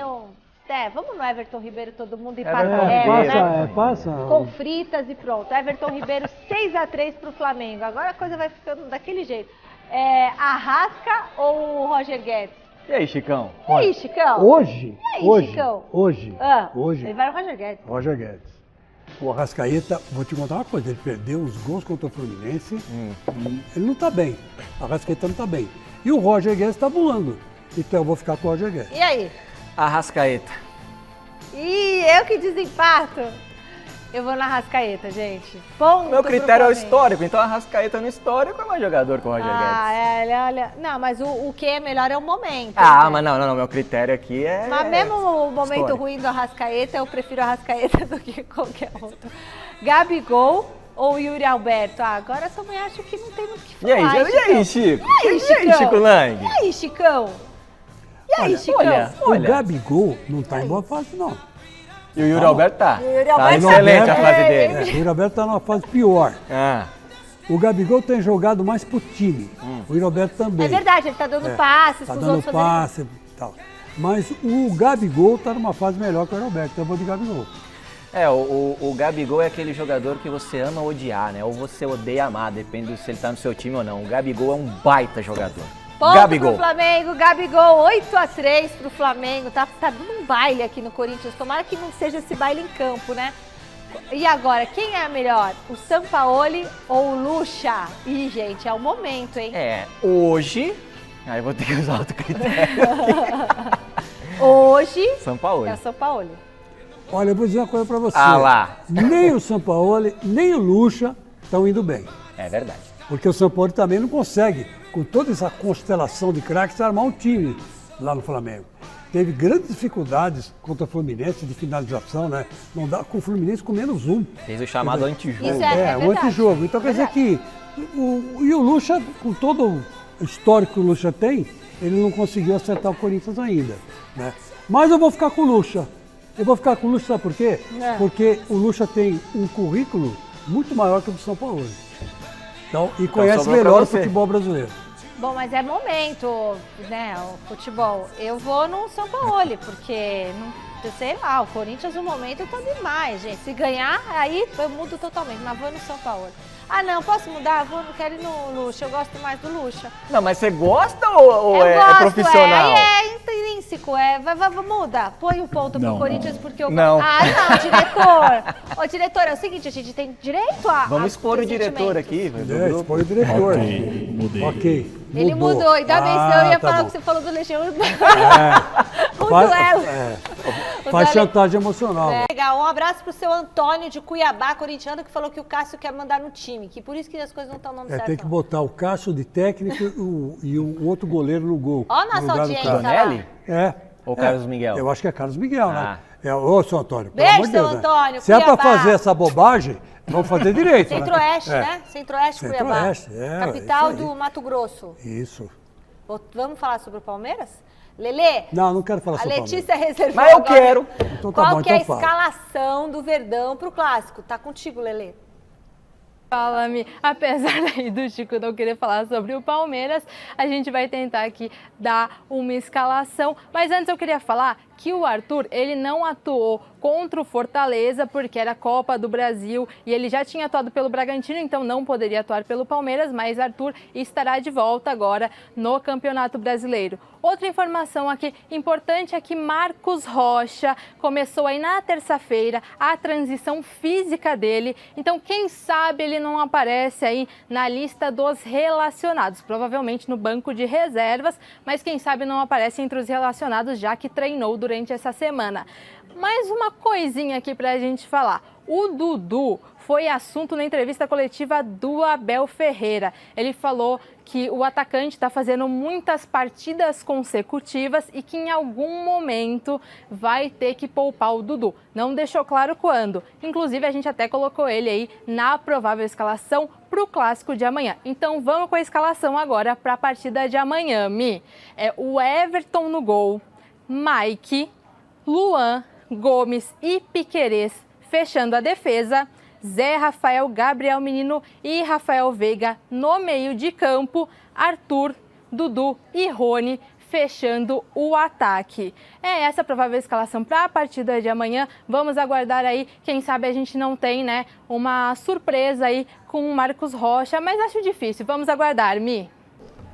Speaker 1: vamos no Everton Ribeiro, todo mundo e passa né?
Speaker 3: Passa.
Speaker 1: Com fritas e pronto. Everton Ribeiro 6-3 pro Flamengo. Agora a coisa vai ficando daquele jeito. Arrasca ou Roger Guedes?
Speaker 2: E aí, Chicão?
Speaker 1: E aí, Chicão?
Speaker 3: Hoje,
Speaker 1: Chicão?
Speaker 3: hoje.
Speaker 1: Ele vai no Roger Guedes.
Speaker 3: Roger Guedes. O Arrascaeta, vou te contar uma coisa, ele perdeu os gols contra o Fluminense, ele não está bem, o Arrascaeta não está bem. E o Roger Guedes está voando, então eu vou ficar com o Roger Guedes.
Speaker 1: E aí?
Speaker 2: Arrascaeta.
Speaker 1: Ih, eu que desempato. Eu vou na Arrascaeta, gente. Ponto.
Speaker 2: Meu critério é o histórico, então Arrascaeta no histórico é mais jogador que o Roger Guedes.
Speaker 1: Olha. Não, mas o que é melhor é o momento.
Speaker 2: Mas não, meu critério aqui é...
Speaker 1: Mas mesmo o momento
Speaker 2: histórico.
Speaker 1: ruim do Arrascaeta, eu prefiro Arrascaeta do que qualquer outro. Gabigol ou Yuri Alberto? Agora eu também acho que não tem muito o que falar.
Speaker 2: E aí, Chico?
Speaker 1: E aí,
Speaker 2: Chico Lang?
Speaker 1: E aí, Chicão? E aí, Chicão?
Speaker 2: Olha.
Speaker 3: O Gabigol não está em boa fase, não.
Speaker 2: E o Yuri Alberto tá.
Speaker 1: E o Yuri
Speaker 2: Tá
Speaker 1: Alberto
Speaker 2: excelente a fase dele.
Speaker 3: O Yuri Alberto está numa fase pior.
Speaker 2: Ah.
Speaker 3: O Gabigol tem jogado mais pro time, o Yuri Alberto também.
Speaker 1: É verdade, ele tá dando passes
Speaker 3: Está
Speaker 1: pros
Speaker 3: dando
Speaker 1: outros
Speaker 3: passe e tal. Mas o Gabigol está numa fase melhor que o Yuri Alberto, então eu vou de Gabigol.
Speaker 2: O Gabigol é aquele jogador que você ama odiar, né? Ou você odeia amar, depende se ele tá no seu time ou não. O Gabigol é um baita jogador.
Speaker 1: Ponto
Speaker 2: Gabigol.
Speaker 1: pro Flamengo, Gabigol 8-3 pro Flamengo, tá dando um baile aqui no Corinthians, tomara que não seja esse baile em campo, né? E agora, quem é melhor, o Sampaoli ou o Lucha? Ih, gente, é o momento, hein?
Speaker 2: Hoje, aí eu vou ter que usar outro critério.
Speaker 1: Hoje
Speaker 2: Sampaoli.
Speaker 1: é o Sampaoli.
Speaker 3: Olha, eu vou dizer uma coisa para você.
Speaker 2: Lá.
Speaker 3: Nem o Sampaoli, nem o Lucha estão indo bem.
Speaker 2: É verdade.
Speaker 3: Porque o Sampaoli também não consegue, com toda essa constelação de craques, armar um time lá no Flamengo. Teve grandes dificuldades contra o Fluminense de finalização, né? Não dá, com o Fluminense com menos um.
Speaker 2: Fez o chamado antijogo.
Speaker 1: Isso é
Speaker 3: o
Speaker 1: verdade.
Speaker 3: antijogo. Então quer dizer que o Lucha, com todo o histórico que o Lucha tem, ele não conseguiu acertar o Corinthians ainda, né? Mas eu vou ficar com o Lucha. Eu vou ficar com o Lucha, sabe por quê? Porque o Lucha tem um currículo muito maior que o do São Paulo. Então, e conhece
Speaker 2: sobrou
Speaker 3: melhor
Speaker 2: pra
Speaker 3: o
Speaker 2: você.
Speaker 3: futebol brasileiro.
Speaker 1: Bom, mas é momento, né, o futebol. Eu vou no Sampaoli, porque, sei lá, o Corinthians no momento tá demais, gente. Se ganhar, aí eu mudo totalmente, mas vou no Sampaoli. Ah, não, posso mudar? Não quero ir no Lucha, eu gosto mais do Lucha.
Speaker 2: Não, mas você gosta ou
Speaker 1: Eu
Speaker 2: é
Speaker 1: gosto,
Speaker 2: profissional?
Speaker 1: em intrínseco, muda. Põe o ponto pro Corinthians porque eu...
Speaker 2: Não.
Speaker 1: Ah, não, diretor. Ô, diretor, é o seguinte, a gente tem direito a...
Speaker 2: Vamos expor o diretor aqui.
Speaker 3: Expõe o diretor.
Speaker 8: Ok, mudei.
Speaker 3: Ok.
Speaker 1: Ele mudou, ainda bem, senão eu ia falar o que você falou do Legião Urbana. O duelo.
Speaker 3: Faz chantagem emocional.
Speaker 1: Legal, um abraço pro seu Antônio de Cuiabá, corintiano, que falou que o Cássio quer mandar no time, que por isso que as coisas não estão dando certo.
Speaker 3: Tem que botar o Cássio de técnico e o outro goleiro no gol.
Speaker 1: Ó a nossa audiência lá.
Speaker 2: Donelli?
Speaker 3: Ou
Speaker 2: Carlos Miguel?
Speaker 3: Eu acho que é Carlos Miguel,
Speaker 2: Ah.
Speaker 3: né? Ô, seu Antônio, pelo
Speaker 1: Beijo,
Speaker 3: amor de Deus,
Speaker 1: seu Antônio,
Speaker 3: né? Se é pra
Speaker 1: Cuiabá.
Speaker 3: fazer essa bobagem, vamos fazer direito,
Speaker 1: Centro-Oeste,
Speaker 3: né?
Speaker 1: né? Centro-Oeste, Cuiabá.
Speaker 3: Centro-Oeste,
Speaker 1: Capital
Speaker 3: isso aí.
Speaker 1: do Mato Grosso.
Speaker 3: Isso.
Speaker 1: Vamos falar sobre o Palmeiras? Lelê?
Speaker 3: Não quero falar
Speaker 1: A
Speaker 3: sobre o
Speaker 1: Letícia reservou
Speaker 2: Mas eu
Speaker 1: agora.
Speaker 2: quero.
Speaker 3: Então tá
Speaker 1: Qual
Speaker 3: bom,
Speaker 1: que é a
Speaker 3: então fala.
Speaker 1: escalação do Verdão pro Clássico? Tá contigo, Lelê.
Speaker 4: Fala, Mi. Apesar aí do Chico não querer falar sobre o Palmeiras, a gente vai tentar aqui dar uma escalação. Mas antes eu queria falar que o Arthur, ele não atuou contra o Fortaleza, porque era Copa do Brasil e ele já tinha atuado pelo Bragantino, então não poderia atuar pelo Palmeiras, mas Arthur estará de volta agora no Campeonato Brasileiro. Outra informação aqui importante é que Marcos Rocha começou aí na terça-feira a transição física dele, então quem sabe ele não aparece aí na lista dos relacionados, provavelmente no banco de reservas, mas quem sabe não aparece entre os relacionados, já que treinou durante essa semana. Mais uma coisinha aqui pra gente falar. O Dudu foi assunto na entrevista coletiva do Abel Ferreira. Ele falou que o atacante está fazendo muitas partidas consecutivas e que em algum momento vai ter que poupar o Dudu. Não deixou claro quando. Inclusive, a gente até colocou ele aí na provável escalação para o Clássico de amanhã. Então, vamos com a escalação agora para a partida de amanhã, Mi. É o Everton no gol, Mike, Luan, Gomes e Piquerez fechando a defesa, Zé Rafael, Gabriel Menino e Rafael Veiga no meio de campo, Arthur, Dudu e Rony fechando o ataque. É essa a provável escalação para a partida de amanhã. Vamos aguardar aí, quem sabe a gente não tem, né, uma surpresa aí com o Marcos Rocha, mas acho difícil. Vamos aguardar, Mi.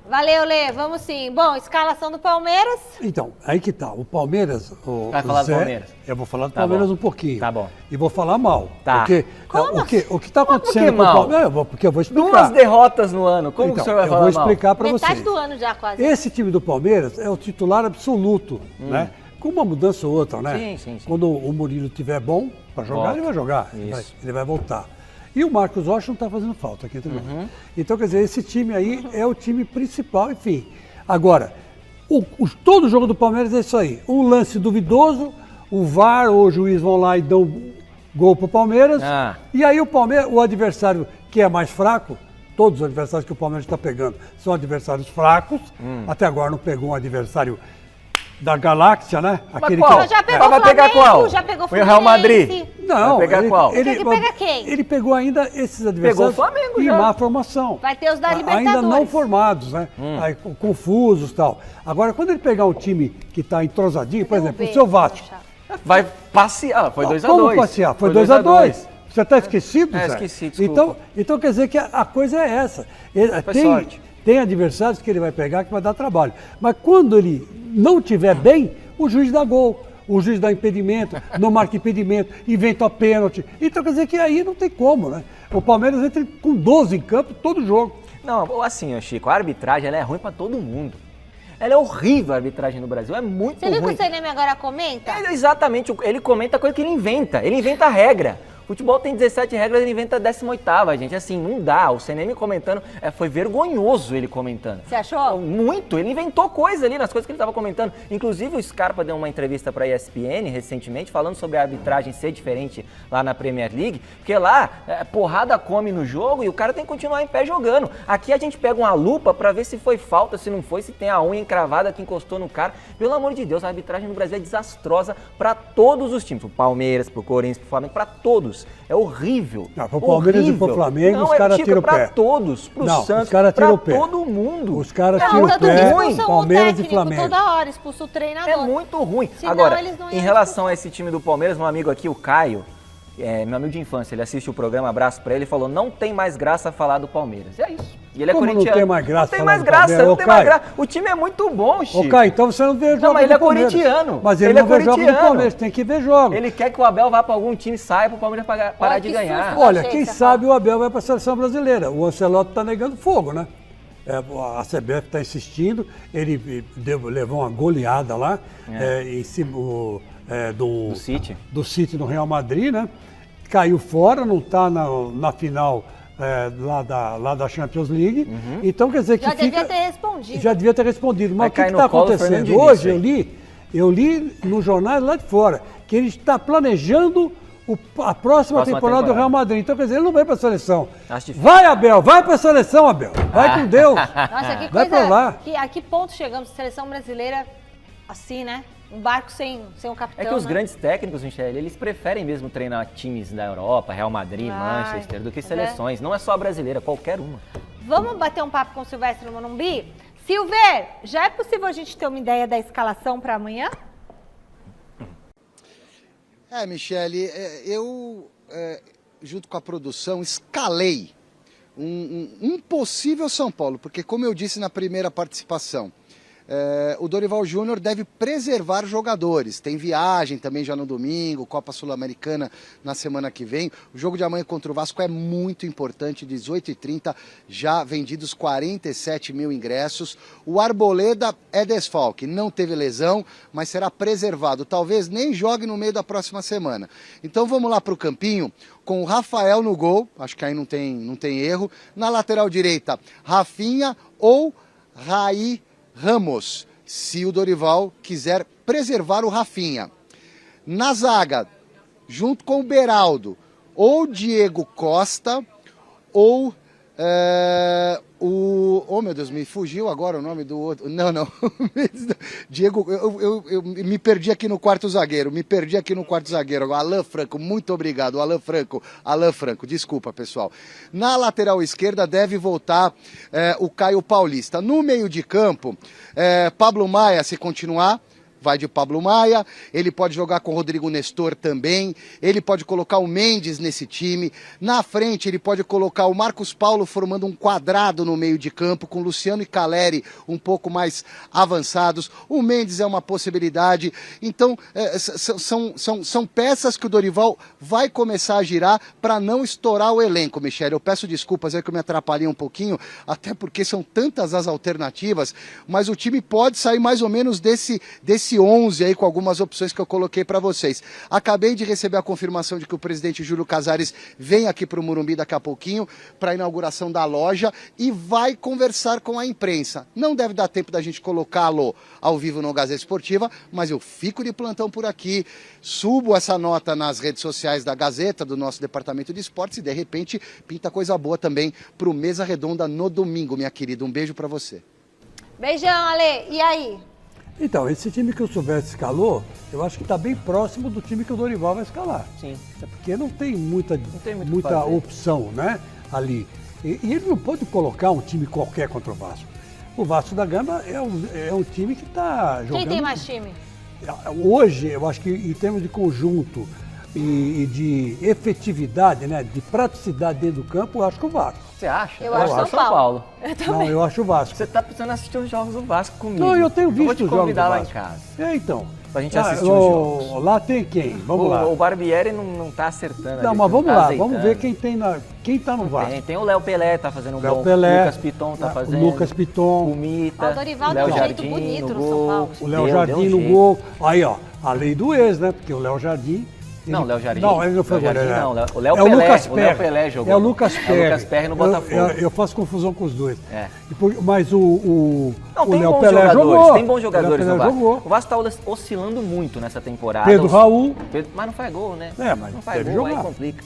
Speaker 1: Valeu, Lê, vamos sim. Bom, escalação do Palmeiras.
Speaker 3: Então, aí que tá. O Palmeiras...
Speaker 2: Vai falar do Palmeiras?
Speaker 3: Eu vou falar do
Speaker 2: Tá
Speaker 3: Palmeiras
Speaker 2: bom.
Speaker 3: um pouquinho.
Speaker 2: Tá bom.
Speaker 3: E vou falar mal.
Speaker 2: Tá.
Speaker 3: Porque o que está acontecendo com o
Speaker 2: mal?
Speaker 3: Palmeiras... Porque eu vou explicar.
Speaker 2: 2 derrotas no ano. Como que o
Speaker 3: Então,
Speaker 2: senhor vai
Speaker 3: eu
Speaker 2: falar
Speaker 3: vou
Speaker 2: mal?
Speaker 3: explicar para
Speaker 1: Metade
Speaker 3: vocês.
Speaker 1: do ano já, quase.
Speaker 3: Esse time do Palmeiras é o titular absoluto, né? Com uma mudança ou outra, né?
Speaker 2: Sim.
Speaker 3: Quando o Murilo estiver bom para jogar,
Speaker 2: Volta.
Speaker 3: ele vai jogar.
Speaker 2: Isso.
Speaker 3: Ele vai voltar. E o Marcos Rocha não está fazendo falta aqui entre nós. Então, quer dizer, esse time aí é o time principal, enfim. Agora, todo jogo do Palmeiras é isso aí. Um lance duvidoso, o VAR ou o juiz vão lá e dão gol pro Palmeiras. E aí o adversário que é mais fraco, todos os adversários que o Palmeiras está pegando são adversários fracos. Até agora não pegou um adversário da galáxia, né?
Speaker 2: Mas qual?
Speaker 1: Já pegou
Speaker 2: Vai pegar
Speaker 1: Flamengo,
Speaker 2: qual?
Speaker 1: já pegou
Speaker 2: Foi o Real
Speaker 1: Fluminense.
Speaker 2: Madrid?
Speaker 3: Não,
Speaker 2: Vai pegar qual?
Speaker 1: Quer que pega quem?
Speaker 3: Ele pegou ainda esses
Speaker 2: Pegou o
Speaker 3: adversários
Speaker 2: Flamengo
Speaker 3: em
Speaker 2: já.
Speaker 3: má formação.
Speaker 1: Vai ter os da
Speaker 3: Ainda não
Speaker 1: Libertadores.
Speaker 3: formados, né? Aí, confusos e tal. Agora, quando ele pegar um time que está entrosadinho, por exemplo, o seu Vasco.
Speaker 2: Vai passear. Foi 2-2.
Speaker 3: Como passear? Foi 2-2. Você está esquecido, Zé?
Speaker 2: Esqueci, desculpa.
Speaker 3: Então quer dizer que a coisa é essa.
Speaker 2: sorte.
Speaker 3: Tem adversários que ele vai pegar que vai dar trabalho. Mas quando ele não estiver bem, o juiz dá gol. O juiz dá impedimento, não marca impedimento, inventa pênalti. Então quer dizer que aí não tem como, né? O Palmeiras entra com 12 em campo todo jogo.
Speaker 2: Não, assim, Chico, a arbitragem ela é ruim pra todo mundo. Ela é horrível a arbitragem no Brasil, é muito
Speaker 1: Você viu que
Speaker 2: ruim.
Speaker 1: o CNM agora comenta?
Speaker 2: Exatamente, ele comenta a coisa que ele inventa a regra. Futebol tem 17 regras, ele inventa a 18ª, gente. Assim, não dá. O CNM comentando, foi vergonhoso ele comentando.
Speaker 1: Você achou?
Speaker 2: Muito. Ele inventou coisa ali nas coisas que ele estava comentando. Inclusive, o Scarpa deu uma entrevista para a ESPN recentemente, falando sobre a arbitragem ser diferente lá na Premier League, porque lá, porrada come no jogo e o cara tem que continuar em pé jogando. Aqui a gente pega uma lupa para ver se foi falta, se não foi, se tem a unha encravada que encostou no cara. Pelo amor de Deus, a arbitragem no Brasil é desastrosa para todos os times. Pro Palmeiras, pro Corinthians, pro Flamengo, para todos. É horrível.
Speaker 3: Pro Palmeiras e pro Flamengo, os caras tiram o pé.
Speaker 2: Pra todos, pro Santos,
Speaker 3: os caras tiram o pé.
Speaker 2: todo mundo.
Speaker 3: Os caras tiram o pé, Palmeiras e Flamengo.
Speaker 1: Toda hora, expulsa o treinador.
Speaker 2: É muito ruim.
Speaker 1: Senão,
Speaker 2: agora,
Speaker 1: eles não
Speaker 2: em
Speaker 1: iam
Speaker 2: relação a esse time do Palmeiras, meu amigo aqui, o Caio, meu amigo de infância, ele assiste o programa, abraço pra ele, falou, não tem mais graça falar do Palmeiras. É isso. E ele é
Speaker 3: Como
Speaker 2: corintiano.
Speaker 3: não tem mais graça
Speaker 2: Não tem
Speaker 3: falar
Speaker 2: mais
Speaker 3: do
Speaker 2: graça,
Speaker 3: Palmeiras?
Speaker 2: não
Speaker 3: Ô,
Speaker 2: tem mais
Speaker 3: Caio.
Speaker 2: graça. O time é muito bom, Chico.
Speaker 3: Ô, Caio, então você não vê jogos
Speaker 2: Não, mas ele
Speaker 3: do
Speaker 2: é
Speaker 3: Palmeiras.
Speaker 2: corintiano.
Speaker 3: Mas ele
Speaker 2: Ele é
Speaker 3: não vê jogos do
Speaker 2: corintiano.
Speaker 3: Palmeiras, tem que ver jogos.
Speaker 2: Ele quer que o Abel vá para algum time e saia para o Palmeiras parar de
Speaker 1: que
Speaker 2: ganhar.
Speaker 1: susto.
Speaker 3: Olha,
Speaker 1: Achei
Speaker 3: quem
Speaker 1: que você
Speaker 3: sabe o Abel vai para a seleção brasileira. O Ancelotti está negando fogo, né? A CBF está insistindo, ele levou uma goleada lá em cima do City no Real Madrid, né? Caiu fora, não está na final lá da Champions League. Então quer dizer que
Speaker 1: Já devia ter respondido.
Speaker 3: Já devia ter respondido. Mas
Speaker 2: Vai
Speaker 3: o que
Speaker 2: cair
Speaker 3: está
Speaker 2: no colo do
Speaker 3: acontecendo?
Speaker 2: Fernando
Speaker 3: Hoje
Speaker 2: Diniz,
Speaker 3: eu li nos jornais lá de fora que ele está planejando a próxima temporada do Real Madrid. Então, quer dizer, ele não vai para a seleção.
Speaker 2: Acho difícil.
Speaker 3: Vai, Abel, vai para a seleção, Abel. Vai com Deus.
Speaker 1: Nossa, que
Speaker 3: Vai
Speaker 1: coisa.
Speaker 3: pra lá.
Speaker 1: A que ponto chegamos? Seleção brasileira, assim, né? Um barco sem um capitão.
Speaker 2: É que os
Speaker 1: né?
Speaker 2: grandes técnicos, Michele, eles preferem mesmo treinar times da Europa, Real Madrid, Manchester, do que seleções. Não é só a brasileira, qualquer uma.
Speaker 1: Vamos bater um papo com o Silvestre no Morumbi? Silver, já é possível a gente ter uma ideia da escalação para amanhã?
Speaker 6: Michele, eu, junto com a produção, escalei um possível São Paulo, porque como eu disse na primeira participação, o Dorival Júnior deve preservar jogadores. Tem viagem também já no domingo, Copa Sul-Americana na semana que vem. O jogo de amanhã contra o Vasco é muito importante, 18h30, já vendidos 47 mil ingressos. O Arboleda é desfalque, não teve lesão, mas será preservado. Talvez nem jogue no meio da próxima semana. Então vamos lá para o campinho, com o Rafael no gol, acho que aí não tem erro. Na lateral direita, Rafinha ou Raí Ramos, se o Dorival quiser preservar o Rafinha. Na zaga, junto com o Beraldo, ou Diego Costa, ou oh meu Deus, me fugiu agora o nome do outro. Não. Diego, eu me perdi aqui no quarto zagueiro. Alan Franco, muito obrigado, Alan Franco, desculpa, pessoal. Na lateral esquerda deve voltar o Caio Paulista. No meio de campo, Pablo Maia, se continuar, vai de Pablo Maia, ele pode jogar com o Rodrigo Nestor também, ele pode colocar o Mendes nesse time, na frente ele pode colocar o Marcos Paulo formando um quadrado no meio de campo, com Luciano e Caleri um pouco mais avançados, o Mendes é uma possibilidade, então são peças que o Dorival vai começar a girar para não estourar o elenco, Michele. Eu peço desculpas aí que eu me atrapalhei um pouquinho, até porque são tantas as alternativas, mas o time pode sair mais ou menos desse 11 aí com algumas opções que eu coloquei para vocês. Acabei de receber a confirmação de que o presidente Júlio Casares vem aqui para o Morumbi daqui a pouquinho para a inauguração da loja e vai conversar com a imprensa. Não deve dar tempo da gente colocá-lo ao vivo no Gazeta Esportiva, mas eu fico de plantão por aqui, subo essa nota nas redes sociais da Gazeta, do nosso departamento de esportes e de repente pinta coisa boa também para o Mesa Redonda no domingo, minha querida. Um beijo para você.
Speaker 1: Beijão, Ale. E aí?
Speaker 3: Então, esse time que o Silvestre escalou, eu acho que está bem próximo do time que o Dorival vai escalar.
Speaker 2: Sim.
Speaker 3: Porque não tem muita
Speaker 2: fazer.
Speaker 3: opção, né, ali. E ele não pode colocar um time qualquer contra o Vasco. O Vasco da Gama é um time que está jogando...
Speaker 1: Quem tem mais time?
Speaker 3: Hoje, eu acho que em termos de conjunto e de efetividade, né, de praticidade dentro do campo, eu acho que o Vasco.
Speaker 2: Você acha?
Speaker 1: Eu acho São Paulo.
Speaker 3: Não, eu acho o Vasco.
Speaker 2: Você tá precisando assistir os jogos do Vasco comigo.
Speaker 3: Não, eu tenho visto
Speaker 2: vou te
Speaker 3: os jogos do
Speaker 2: convidar lá em
Speaker 3: Vasco.
Speaker 2: casa.
Speaker 3: Então.
Speaker 2: Pra gente assistir os jogos.
Speaker 3: Lá tem quem? Vamos lá.
Speaker 2: O Barbieri não tá acertando.
Speaker 3: Não,
Speaker 2: ali,
Speaker 3: mas vamos
Speaker 2: tá
Speaker 3: lá,
Speaker 2: azeitando.
Speaker 3: vamos ver quem tá no Vasco.
Speaker 2: Tem o Léo Pelé, tá fazendo um
Speaker 3: Léo
Speaker 2: bom.
Speaker 3: Pelé,
Speaker 2: O Lucas Piton tá fazendo.
Speaker 3: O Lucas Piton.
Speaker 2: O Mita.
Speaker 1: O Dorival
Speaker 2: Léo
Speaker 1: deu um jeito
Speaker 2: Jardim
Speaker 1: bonito no
Speaker 2: gol.
Speaker 1: São Paulo.
Speaker 3: O Léo
Speaker 2: Deu
Speaker 3: Jardim no
Speaker 2: jeito.
Speaker 3: gol. Aí, ó, a lei do ex, né? Porque o Léo Jardim...
Speaker 2: Não, Léo Jardim.
Speaker 3: Não, ele não foi
Speaker 2: Léo Jardim,
Speaker 3: goleiro.
Speaker 2: não. O Léo
Speaker 3: é
Speaker 2: Pelé.
Speaker 3: o Lucas
Speaker 2: O Léo
Speaker 3: Perry.
Speaker 2: Pelé jogou.
Speaker 3: É o Lucas Perry.
Speaker 2: É o Lucas Perry no Botafogo.
Speaker 3: Eu faço confusão com os dois.
Speaker 2: É.
Speaker 3: Mas o
Speaker 2: Tem
Speaker 3: Léo
Speaker 2: bons
Speaker 3: Pelé
Speaker 2: jogadores,
Speaker 3: jogou.
Speaker 2: tem bons jogadores
Speaker 3: o Léo
Speaker 2: no
Speaker 3: Pelé
Speaker 2: Vasco.
Speaker 3: jogou.
Speaker 2: O Vasco tá oscilando muito nessa temporada.
Speaker 3: Pedro Raul.
Speaker 2: Mas não faz gol, né?
Speaker 3: Mas
Speaker 2: não faz
Speaker 3: deve
Speaker 2: gol,
Speaker 3: jogar.
Speaker 2: aí complica.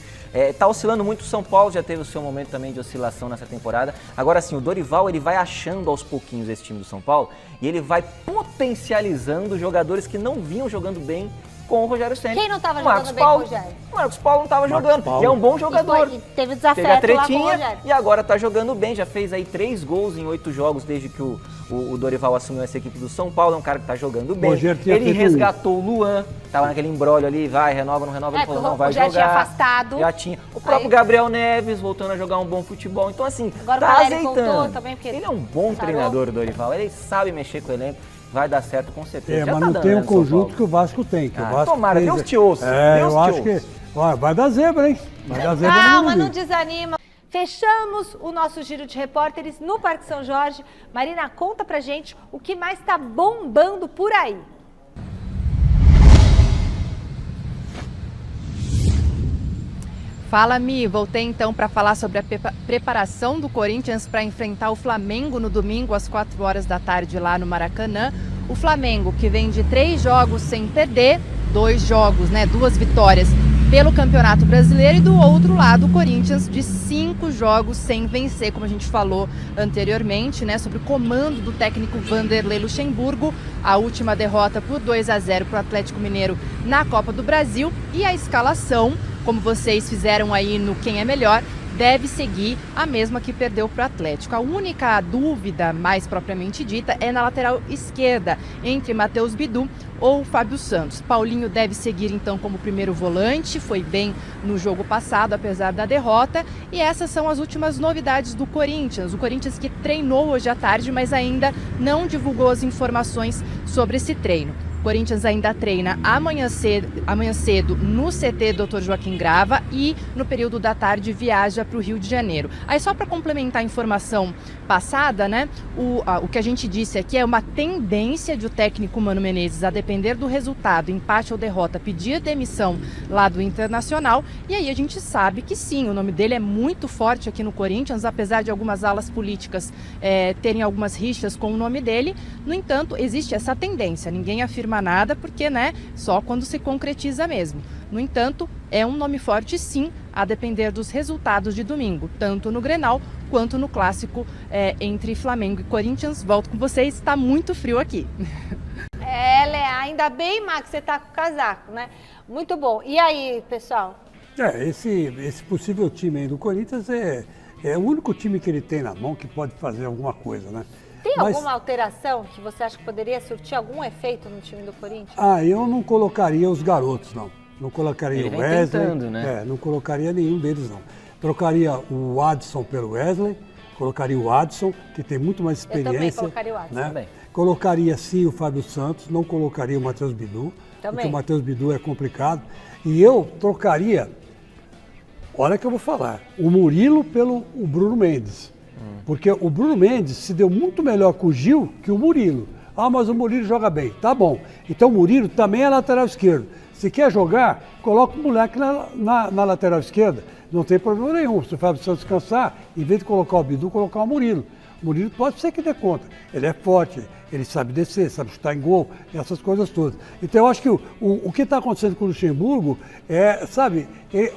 Speaker 2: Tá oscilando muito, o São Paulo já teve o seu momento também de oscilação nessa temporada. Agora sim, o Dorival ele vai achando aos pouquinhos esse time do São Paulo e ele vai potencializando jogadores que não vinham jogando bem com o Rogério Ceni.
Speaker 1: Quem não tava
Speaker 2: O Marcos
Speaker 1: jogando bem com o
Speaker 2: Paulo.
Speaker 1: Rogério?
Speaker 2: O Marcos Paulo não estava
Speaker 3: Marcos
Speaker 2: jogando.
Speaker 3: Paulo.
Speaker 2: E é um bom jogador.
Speaker 1: E teve
Speaker 2: Teve a
Speaker 1: desafeto lá com o
Speaker 2: tretinha
Speaker 1: Rogério.
Speaker 2: e agora tá jogando bem. Já fez aí 3 gols em 8 jogos desde que o Dorival assumiu essa equipe do São Paulo. É um cara que tá jogando bem.
Speaker 3: Rogério tinha
Speaker 2: Ele
Speaker 3: feito
Speaker 2: resgatou o Luan. Tava naquele embrólio ali, vai, renova, não renova. Ele
Speaker 1: porque
Speaker 2: falou,
Speaker 1: o
Speaker 2: não, vai
Speaker 1: Rogério
Speaker 2: jogar.
Speaker 1: tinha afastado.
Speaker 2: Já tinha. O próprio
Speaker 1: Aí-
Speaker 2: Gabriel Neves voltando a jogar um bom futebol. Então, assim,
Speaker 1: Agora o
Speaker 2: tá
Speaker 1: Caleri
Speaker 2: azeitando.
Speaker 1: voltou também, porque
Speaker 2: Ele é um bom
Speaker 1: sarou.
Speaker 2: treinador, o Dorival. Ele sabe mexer com o elenco. Vai dar certo com certeza. Já
Speaker 3: Mas
Speaker 2: tá
Speaker 3: não
Speaker 2: dando,
Speaker 3: tem
Speaker 2: né,
Speaker 3: o
Speaker 2: no São
Speaker 3: conjunto
Speaker 2: Paulo.
Speaker 3: que o Vasco tem. Que o Vasco
Speaker 2: tomara,
Speaker 3: fez-
Speaker 2: Deus te ouça, Deus
Speaker 3: eu
Speaker 2: te
Speaker 3: acho
Speaker 2: ouça.
Speaker 3: que vai dar zebra, hein? Vai dar zebra no
Speaker 1: Calma,
Speaker 3: Morumbi.
Speaker 1: não desanima. Fechamos o nosso giro de repórteres no Parque São Jorge. Marina, conta pra gente o que mais tá bombando por aí.
Speaker 7: Fala, Mi. Voltei então para falar sobre a preparação do Corinthians para enfrentar o Flamengo no domingo às 4 horas da tarde lá no Maracanã. O Flamengo que vem de 3 jogos sem perder, 2 jogos, 2 vitórias pelo Campeonato Brasileiro, e do outro lado o Corinthians de 5 jogos sem vencer, como a gente falou anteriormente, sobre o comando do técnico Vanderlei Luxemburgo, a última derrota por 2-0 para o Atlético Mineiro na Copa do Brasil, e a escalação, como vocês fizeram aí no Quem é Melhor, deve seguir a mesma que perdeu para o Atlético. A única dúvida, mais propriamente dita, é na lateral esquerda, entre Matheus Bidu ou Fábio Santos. Paulinho deve seguir então como primeiro volante, foi bem no jogo passado, apesar da derrota. E essas são as últimas novidades do Corinthians. O Corinthians que treinou hoje à tarde, mas ainda não divulgou as informações sobre esse treino. O Corinthians ainda treina amanhã cedo no CT Dr. Joaquim Grava e no período da tarde viaja para o Rio de Janeiro. Aí só para complementar a informação passada, o que a gente disse aqui é uma tendência de o técnico Mano Menezes, a depender do resultado, empate ou derrota, pedir demissão lá do Internacional. E aí a gente sabe que sim, o nome dele é muito forte aqui no Corinthians, apesar de algumas alas políticas terem algumas rixas com o nome dele. No entanto, existe essa tendência, ninguém afirma nada, porque só quando se concretiza mesmo. No entanto, é um nome forte sim, a depender dos resultados de domingo, tanto no Grenal quanto no clássico entre Flamengo e Corinthians. Volto com vocês, está muito frio aqui.
Speaker 1: Léa, ainda bem, Max, você tá com o casaco, Muito bom. E aí, pessoal?
Speaker 3: Esse possível time aí do Corinthians é o único time que ele tem na mão que pode fazer alguma coisa,
Speaker 1: Tem alguma alteração que você acha que poderia surtir algum efeito no time do Corinthians?
Speaker 3: Eu não colocaria os garotos, não. Não colocaria
Speaker 2: Ele
Speaker 3: o
Speaker 2: vem
Speaker 3: Wesley.
Speaker 2: tentando, né?
Speaker 3: Não colocaria nenhum deles, não. Trocaria o Adson pelo Wesley, colocaria o Adson, que tem muito mais experiência.
Speaker 1: Eu também colocaria o Adson.
Speaker 2: Também.
Speaker 3: Colocaria sim o Fábio Santos, não colocaria o Matheus Bidu,
Speaker 1: Também.
Speaker 3: porque o Matheus Bidu é complicado. E eu trocaria, olha que eu vou falar, o Murilo pelo o Bruno Mendes. Porque o Bruno Mendes se deu muito melhor com o Gil que o Murilo. Mas o Murilo joga bem. Tá bom. Então o Murilo também é lateral esquerdo. Se quer jogar, coloca o moleque na lateral esquerda. Não tem problema nenhum. Se o Fábio Santos cansar, em vez de colocar o Bidu, colocar o Murilo. O Murilo pode ser que dê conta. Ele é forte, ele sabe descer, sabe chutar em gol, essas coisas todas. Então eu acho que o que está acontecendo com o Luxemburgo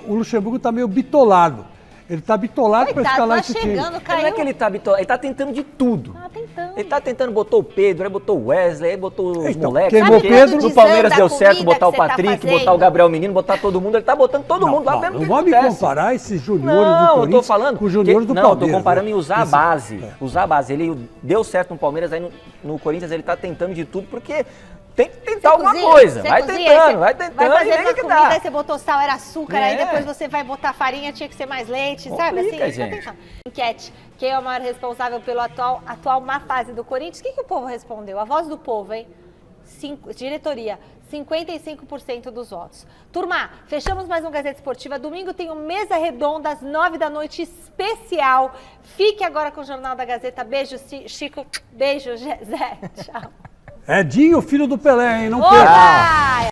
Speaker 3: o Luxemburgo está meio bitolado. Ele está bitolado para escalar esse time.
Speaker 1: chegando,
Speaker 2: Não
Speaker 1: caiu.
Speaker 2: é que ele tá bitolado, ele tá tentando de tudo.
Speaker 1: Tentando.
Speaker 2: Ele tá tentando, botou o Pedro, aí botou o Wesley, aí botou os
Speaker 3: Então,
Speaker 2: moleques.
Speaker 3: queimou
Speaker 2: porque
Speaker 3: Pedro.
Speaker 2: No Palmeiras
Speaker 1: Da
Speaker 2: deu certo
Speaker 1: comida
Speaker 2: botar o
Speaker 1: que você tá
Speaker 2: Patrick, botar
Speaker 1: fazendo.
Speaker 2: o Gabriel Menino, botar todo mundo. Ele tá botando todo mundo lá mesmo.
Speaker 3: Não
Speaker 2: que
Speaker 3: vai me
Speaker 2: acontece.
Speaker 3: comparar esses juniores do
Speaker 2: Não, eu
Speaker 3: Corinthians
Speaker 2: tô falando
Speaker 3: com os juniores do
Speaker 2: não,
Speaker 3: Palmeiras.
Speaker 2: eu tô comparando em usar a
Speaker 3: Esse-
Speaker 2: base. Usar a base. Ele deu certo no Palmeiras, aí no Corinthians ele tá tentando de tudo, porque tem que tentar alguma coisa. Vai tentando, vai tentando
Speaker 1: Vai
Speaker 2: e
Speaker 1: fazendo
Speaker 2: vem
Speaker 1: a
Speaker 2: que
Speaker 1: comida,
Speaker 2: dá.
Speaker 1: aí você botou sal, era açúcar, aí
Speaker 2: É.
Speaker 1: depois você vai botar farinha, tinha que ser mais leite, sabe? Assim,
Speaker 2: Complica,
Speaker 1: isso que eu tô
Speaker 2: gente.
Speaker 1: tentando. Enquete, quem é o maior responsável pelo atual má fase do Corinthians? O que o povo respondeu? A voz do povo, hein? Diretoria, 55% dos votos. Turma, fechamos mais um Gazeta Esportiva. Domingo tem um Mesa Redonda às 9 da noite especial. Fique agora com o Jornal da Gazeta. Beijo, Chico. Beijo, Zé. Tchau.
Speaker 3: Edinho, filho do Pelé, hein? Não perca.
Speaker 1: Olá!